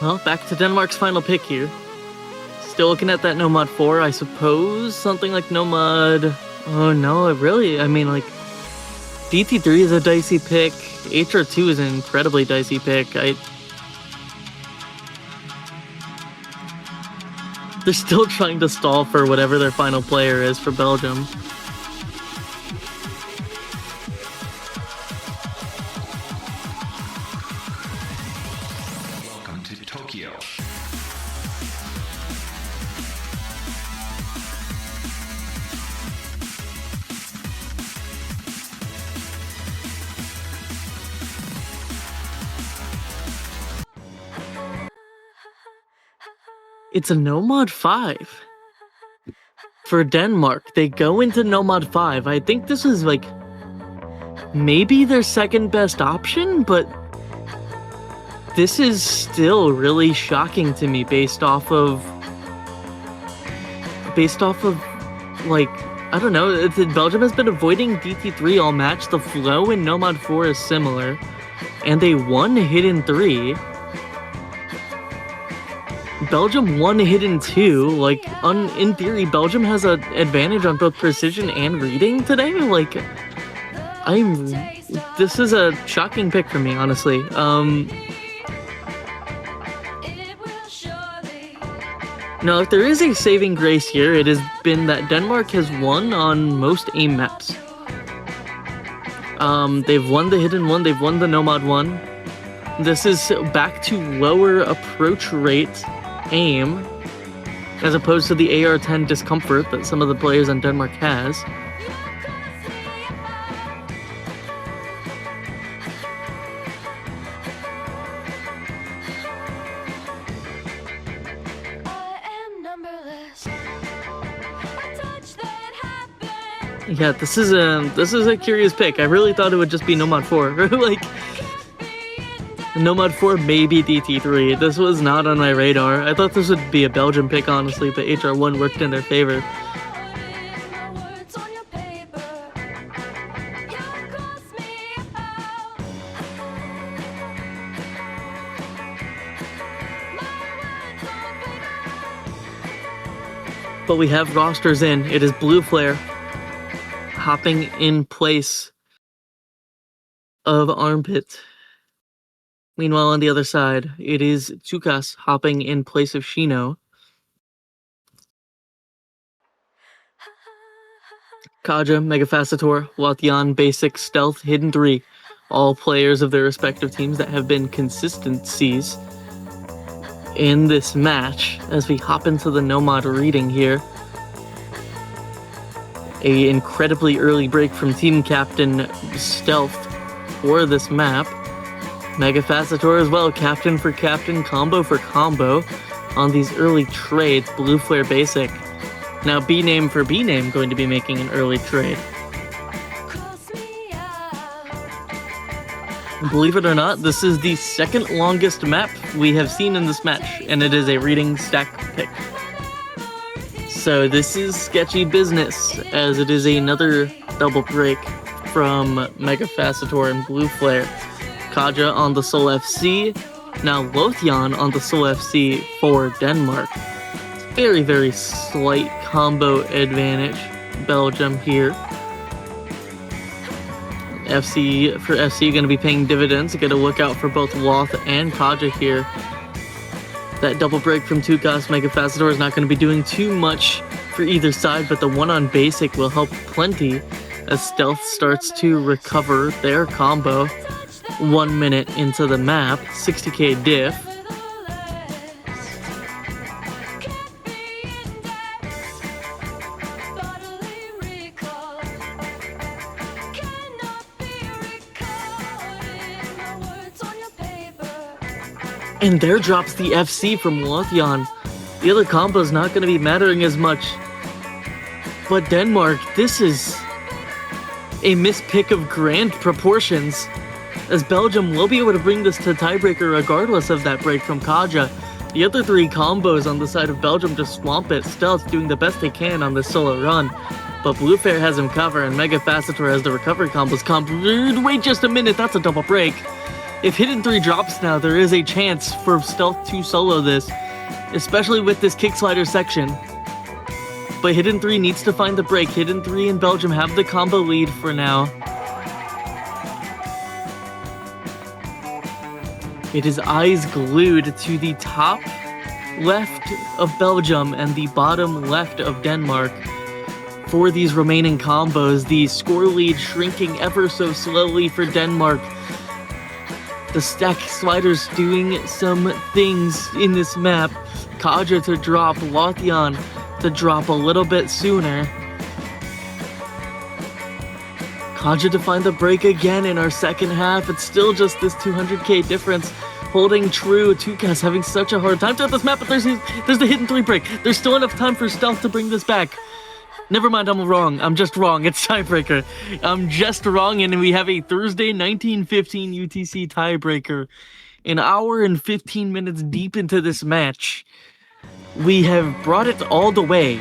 Well, back to Denmark's final pick here. Still looking at that No Mod 4, I suppose. Something like No Mod... Oh no, really? I mean, like... DT3 is a dicey pick. HR2 is an incredibly dicey pick. They're still trying to stall for whatever their final player is for Belgium. Welcome to Tokyo. It's a no mod 5 for Denmark. They go into no mod 5. I think this is like maybe their second best option, but this is still really shocking to me based off of like, I don't know, Belgium has been avoiding DT3 all match. The flow in no mod 4 is similar, and they won hidden 3. Belgium won hidden 2. Like, in theory, Belgium has an advantage on both precision and reading today. Like, this is a shocking pick for me, honestly. Now, if there is a saving grace here, it has been that Denmark has won on most aim maps. They've won the hidden 1, they've won the no mod 1. This is back to lower approach rate aim, as opposed to the AR-10 discomfort that some of the players in Denmark has. Yeah, this is a curious pick. I really thought it would just be no mod 4. Like, no mod 4, maybe DT3. This was not on my radar. I thought this would be a Belgian pick, honestly, but HR1 worked in their favor. But we have rosters in. It is Blue Flare hopping in place of Armpit. Meanwhile, on the other side, it is Tsukas hopping in place of Shino. Kaja, Megafacitor, Watyan, Basic, Stealth, Hidden 3. All players of their respective teams that have been consistencies in this match as we hop into the no mod reading here. A incredibly early break from team captain Stealth for this map. Megafacitor as well, captain for captain, combo for combo on these early trades. Blue Flare Basic. Now B-Name for B-Name going to be making an early trade. Believe it or not, this is the second longest map we have seen in this match, and it is a reading stack pick. So this is sketchy business, as it is another double break from Megafacitor and Blue Flare. Kaja on the Seoul FC, now Lothian on the Seoul FC for Denmark. Very, very slight combo advantage, Belgium here. FC going to be paying dividends. Got to look out for both Loth and Kaja here. That double break from Tsukas, Megafacitor is not going to be doing too much for either side, but the one on Basic will help plenty as Stealth starts to recover their combo. 1 minute into the map, 60k diff. And there drops the FC from Lothian. The other combo is not going to be mattering as much. But Denmark, this is a mispick of grand proportions, as Belgium will be able to bring this to tiebreaker regardless of that break from Kaja. The other three combos on the side of Belgium just swamp it. Stealth doing the best they can on this solo run, but Blue Flare has him covered, and Megafacitor has the recovery combos. Wait just a minute, that's a double break. If Hidden 3 drops now, there is a chance for Stealth to solo this, especially with this kick slider section. But Hidden 3 needs to find the break. Hidden 3 and Belgium have the combo lead for now. It is eyes glued to the top left of Belgium and the bottom left of Denmark for these remaining combos. The score lead shrinking ever so slowly for Denmark. The stack sliders doing some things in this map. Kouga to drop, Lothian to drop a little bit sooner. Kouga to find the break again in our second half. It's still just this 200k difference. Holding true, Tukas having such a hard time throughout this map, but there's the hidden 3 break. There's still enough time for Stealth to bring this back. Never mind, I'm wrong. I'm just wrong. It's tiebreaker. I'm just wrong, and we have a Thursday 1915 UTC tiebreaker. An hour and 15 minutes deep into this match, we have brought it all the way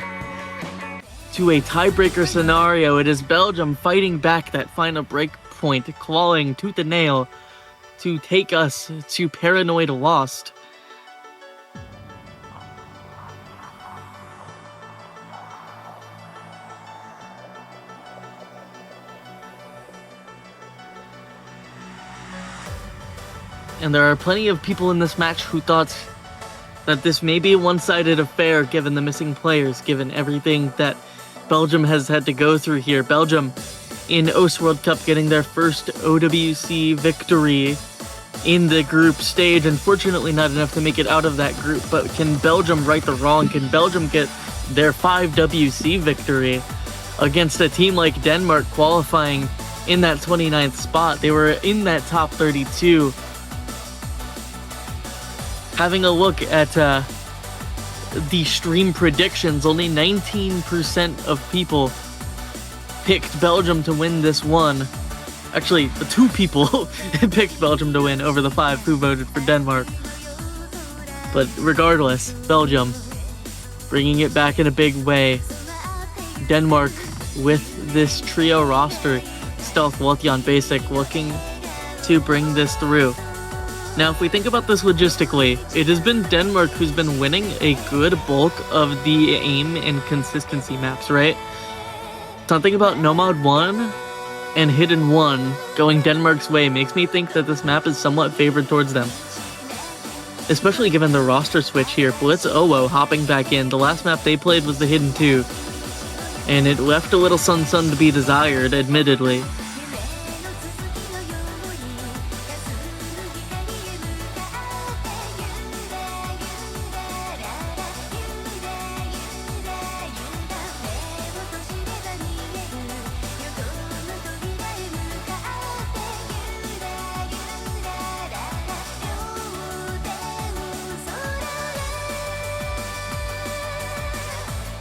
to a tiebreaker scenario. It is Belgium fighting back that final break point, clawing tooth and nail to take us to Paranoid Lost. And there are plenty of people in this match who thought that this may be a one-sided affair given the missing players, given everything that Belgium has had to go through here. Belgium in OS World Cup getting their first OWC victory in the group stage. Unfortunately not enough to make it out of that group, but can Belgium right the wrong? Can Belgium get their 5WC victory against a team like Denmark qualifying in that 29th spot? They were in that top 32. Having a look at the stream predictions, only 19% of people picked Belgium to win this one. Actually, the 2 people picked Belgium to win over the 5 who voted for Denmark. But regardless, Belgium bringing it back in a big way. Denmark with this trio roster, Stealth, Lothian, Basic, looking to bring this through. Now, if we think about this logistically, it has been Denmark who's been winning a good bulk of the aim and consistency maps, right? Something about Nomad 1 and Hidden 1 going Denmark's way makes me think that this map is somewhat favored towards them. Especially given the roster switch here. Blitz Owo hopping back in. The last map they played was the Hidden 2. And it left a little sun to be desired, admittedly.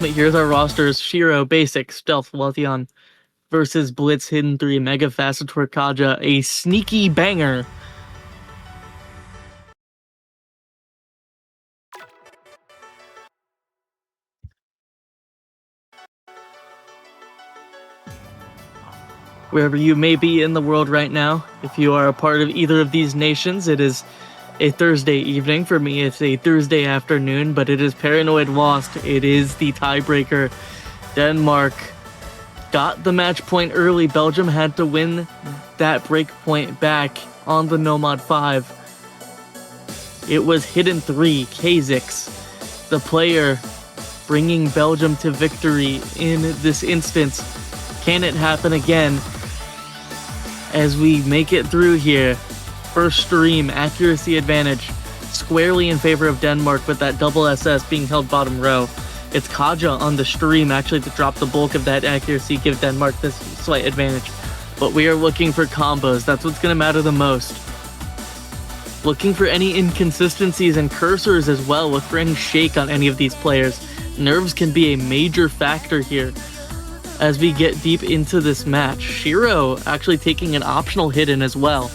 But here's our rosters: Shiro, Basic, Stealth, Lothian versus Blitz, Hidden 3, Mega Facetor, Kouga, a sneaky banger. Wherever you may be in the world right now, if you are a part of either of these nations, it is a Thursday evening. For me, it's a Thursday afternoon, but it is Paranoid Lost. It is the tiebreaker. Denmark got the match point early. Belgium had to win that break point back on the Nomad 5. It was Hidden 3, Kha'Zix, the player bringing Belgium to victory in this instance. Can it happen again as we make it through here? First stream, accuracy advantage squarely in favor of Denmark with that double SS being held bottom row. It's Kouga on the stream actually to drop the bulk of that accuracy, give Denmark this slight advantage. But we are looking for combos. That's what's going to matter the most. Looking for any inconsistencies and cursors as well. Look for any shake on any of these players. Nerves can be a major factor here as we get deep into this match. Shiro actually taking an optional hidden as well.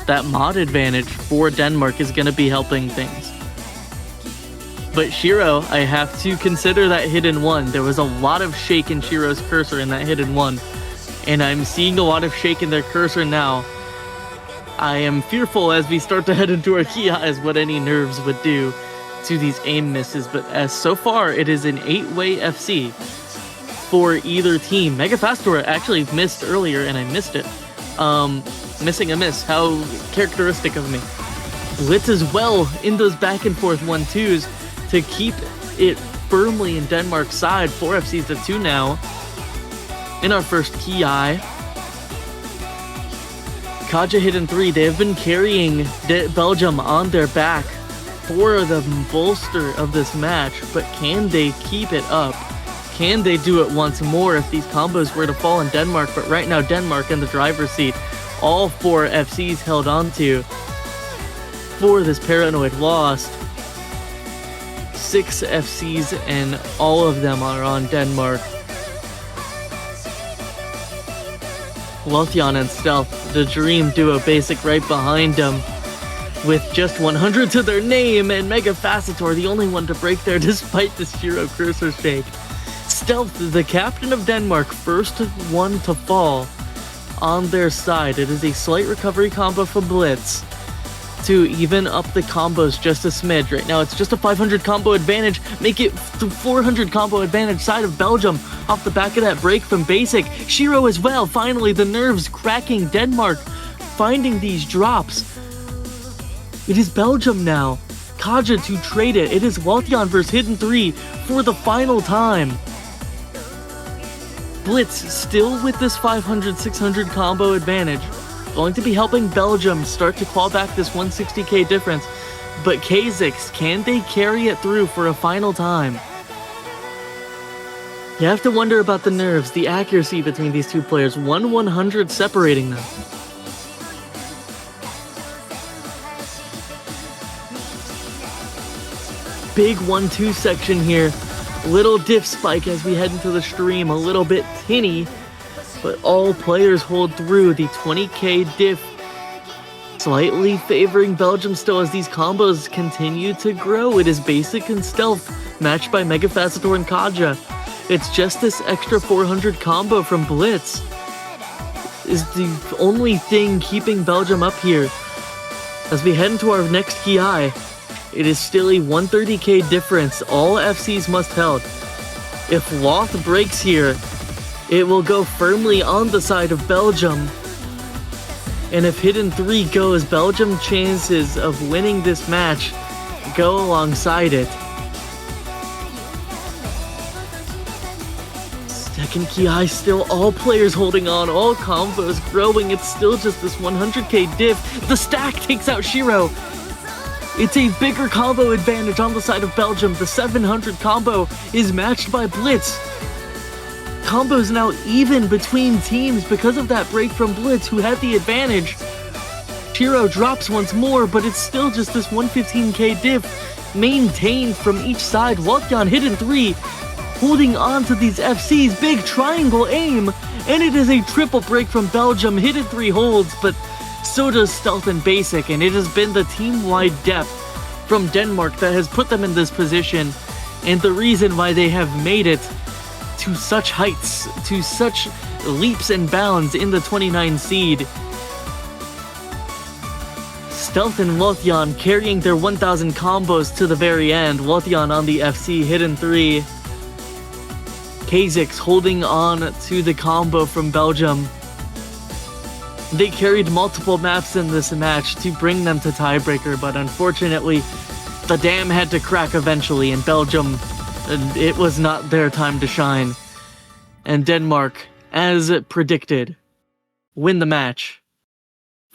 That mod advantage for Denmark is going to be helping things. But Shiro, I have to consider that Hidden 1. There was a lot of shake in Shiro's cursor in that Hidden 1. And I'm seeing a lot of shake in their cursor now. I am fearful as we start to head into our key highs what any nerves would do to these aim misses. But as so far, it is an 8-way FC for either team. Mega Facetor actually missed earlier and I missed it. Missing a miss. How characteristic of me. Blitz as well in those back and forth 1-2s. to keep it firmly in Denmark's side. 4 FCs to 2 now in our first Ki. Kaja hit in 3. They have been carrying Belgium on their back for the bolster of this match, but can they keep it up? Can they do it once more if these combos were to fall in Denmark? But right now, Denmark in the driver's seat. All 4 FCs held on to for this Paranoid lost. 6 FCs and all of them are on Denmark. Lothian and Stealth, the Dream Duo Basic right behind them with just 100 to their name, and Mega Facetor the only one to break there despite the Shiro cursor shake. Stealth, the captain of Denmark, first one to fall on their side. It is a slight recovery combo for Blitz to even up the combos just a smidge. Right now it's just a 500 combo advantage, make it 400 combo advantage side of Belgium off the back of that break from Basic. Shiro as well, finally the nerves cracking Denmark, finding these drops. It is Belgium now. Kaja to trade it. It is Lothian versus Hidden 3 for the final time. Blitz still with this 500-600 combo advantage. Going to be helping Belgium start to claw back this 160k difference. But Kha'Zix, can they carry it through for a final time? You have to wonder about the nerves, the accuracy between these two players. 1/100 separating them. Big 1-2 section here. Little diff spike as we head into the stream. A little bit tinny, but all players hold through. The 20k diff slightly favoring Belgium still as these combos continue to grow. It is Basic and Stealth matched by Mega Facetor and Kaja. It's just this extra 400 combo from Blitz is the only thing keeping Belgium up here. As we head into our next Ki, it is still a 130k difference. All FCs must held. If Loth breaks here, it will go firmly on the side of Belgium. And if Hidden 3 goes, Belgium chances of winning this match go alongside it. Second Ki, still all players holding on, all combos growing. It's still just this 100k diff. The stack takes out Shiro. It's a bigger combo advantage on the side of Belgium. The 700 combo is matched by Blitz. Combos now even between teams because of that break from Blitz, who had the advantage. Shiro drops once more, but it's still just this 115k diff maintained from each side. Lothian Hidden 3 holding on to these FCs. Big triangle aim, and it is a triple break from Belgium. Hidden 3 holds, but so does Stealth and Basic, and it has been the team-wide depth from Denmark that has put them in this position, and the reason why they have made it to such heights, to such leaps and bounds in the 29 seed. Stealth and Lothian carrying their 1000 combos to the very end. Lothian on the FC, Hidden 3. Kha'Zix holding on to the combo from Belgium. They carried multiple maps in this match to bring them to tiebreaker, but unfortunately, the dam had to crack eventually, and Belgium, it was not their time to shine. And Denmark, as predicted, win the match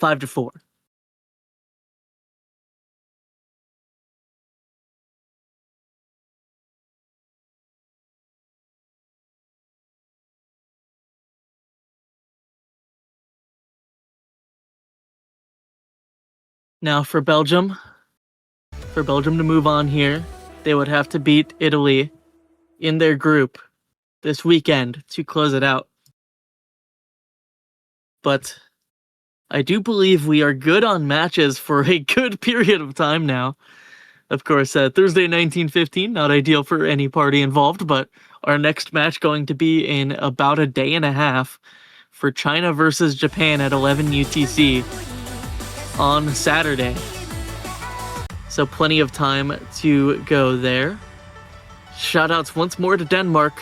5-4. Now for Belgium to move on here, they would have to beat Italy in their group this weekend to close it out. But I do believe we are good on matches for a good period of time now. Of course, Thursday 19:15, not ideal for any party involved, but our next match going to be in about a day and a half for China versus Japan at 11 UTC. On Saturday. So plenty of time to go there. Shoutouts once more to Denmark.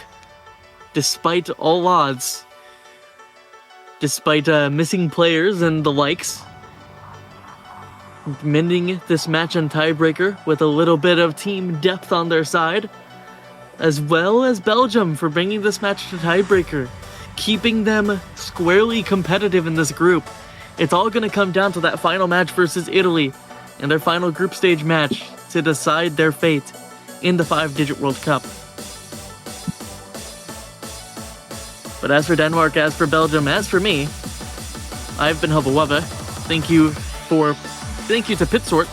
Despite all odds. Despite missing players and the likes. winning this match in tiebreaker with a little bit of team depth on their side, as well as Belgium for bringing this match to tiebreaker, keeping them squarely competitive in this group. It's all going to come down to that final match versus Italy in their final group stage match to decide their fate in the 5-digit World Cup. But as for Denmark, as for Belgium, as for me, I've been Hubba Wubba. Thank you to Pitxort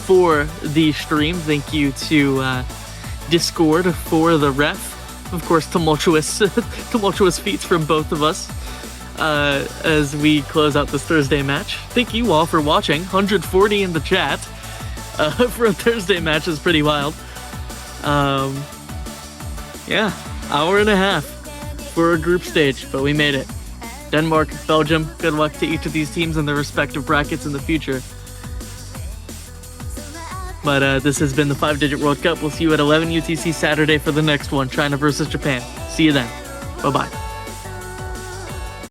for the stream. Thank you to Discord for the ref. Of course, tumultuous feats from both of us as we close out this Thursday match. Thank you all for watching. 140 in the chat for a Thursday match is pretty wild. Yeah, hour and a half for a group stage, but we made it. Denmark, Belgium, good luck to each of these teams in their respective brackets in the future. But this has been the 5-digit World Cup. We'll see you at 11 UTC Saturday for the next one, China versus Japan. See you then. Bye-bye.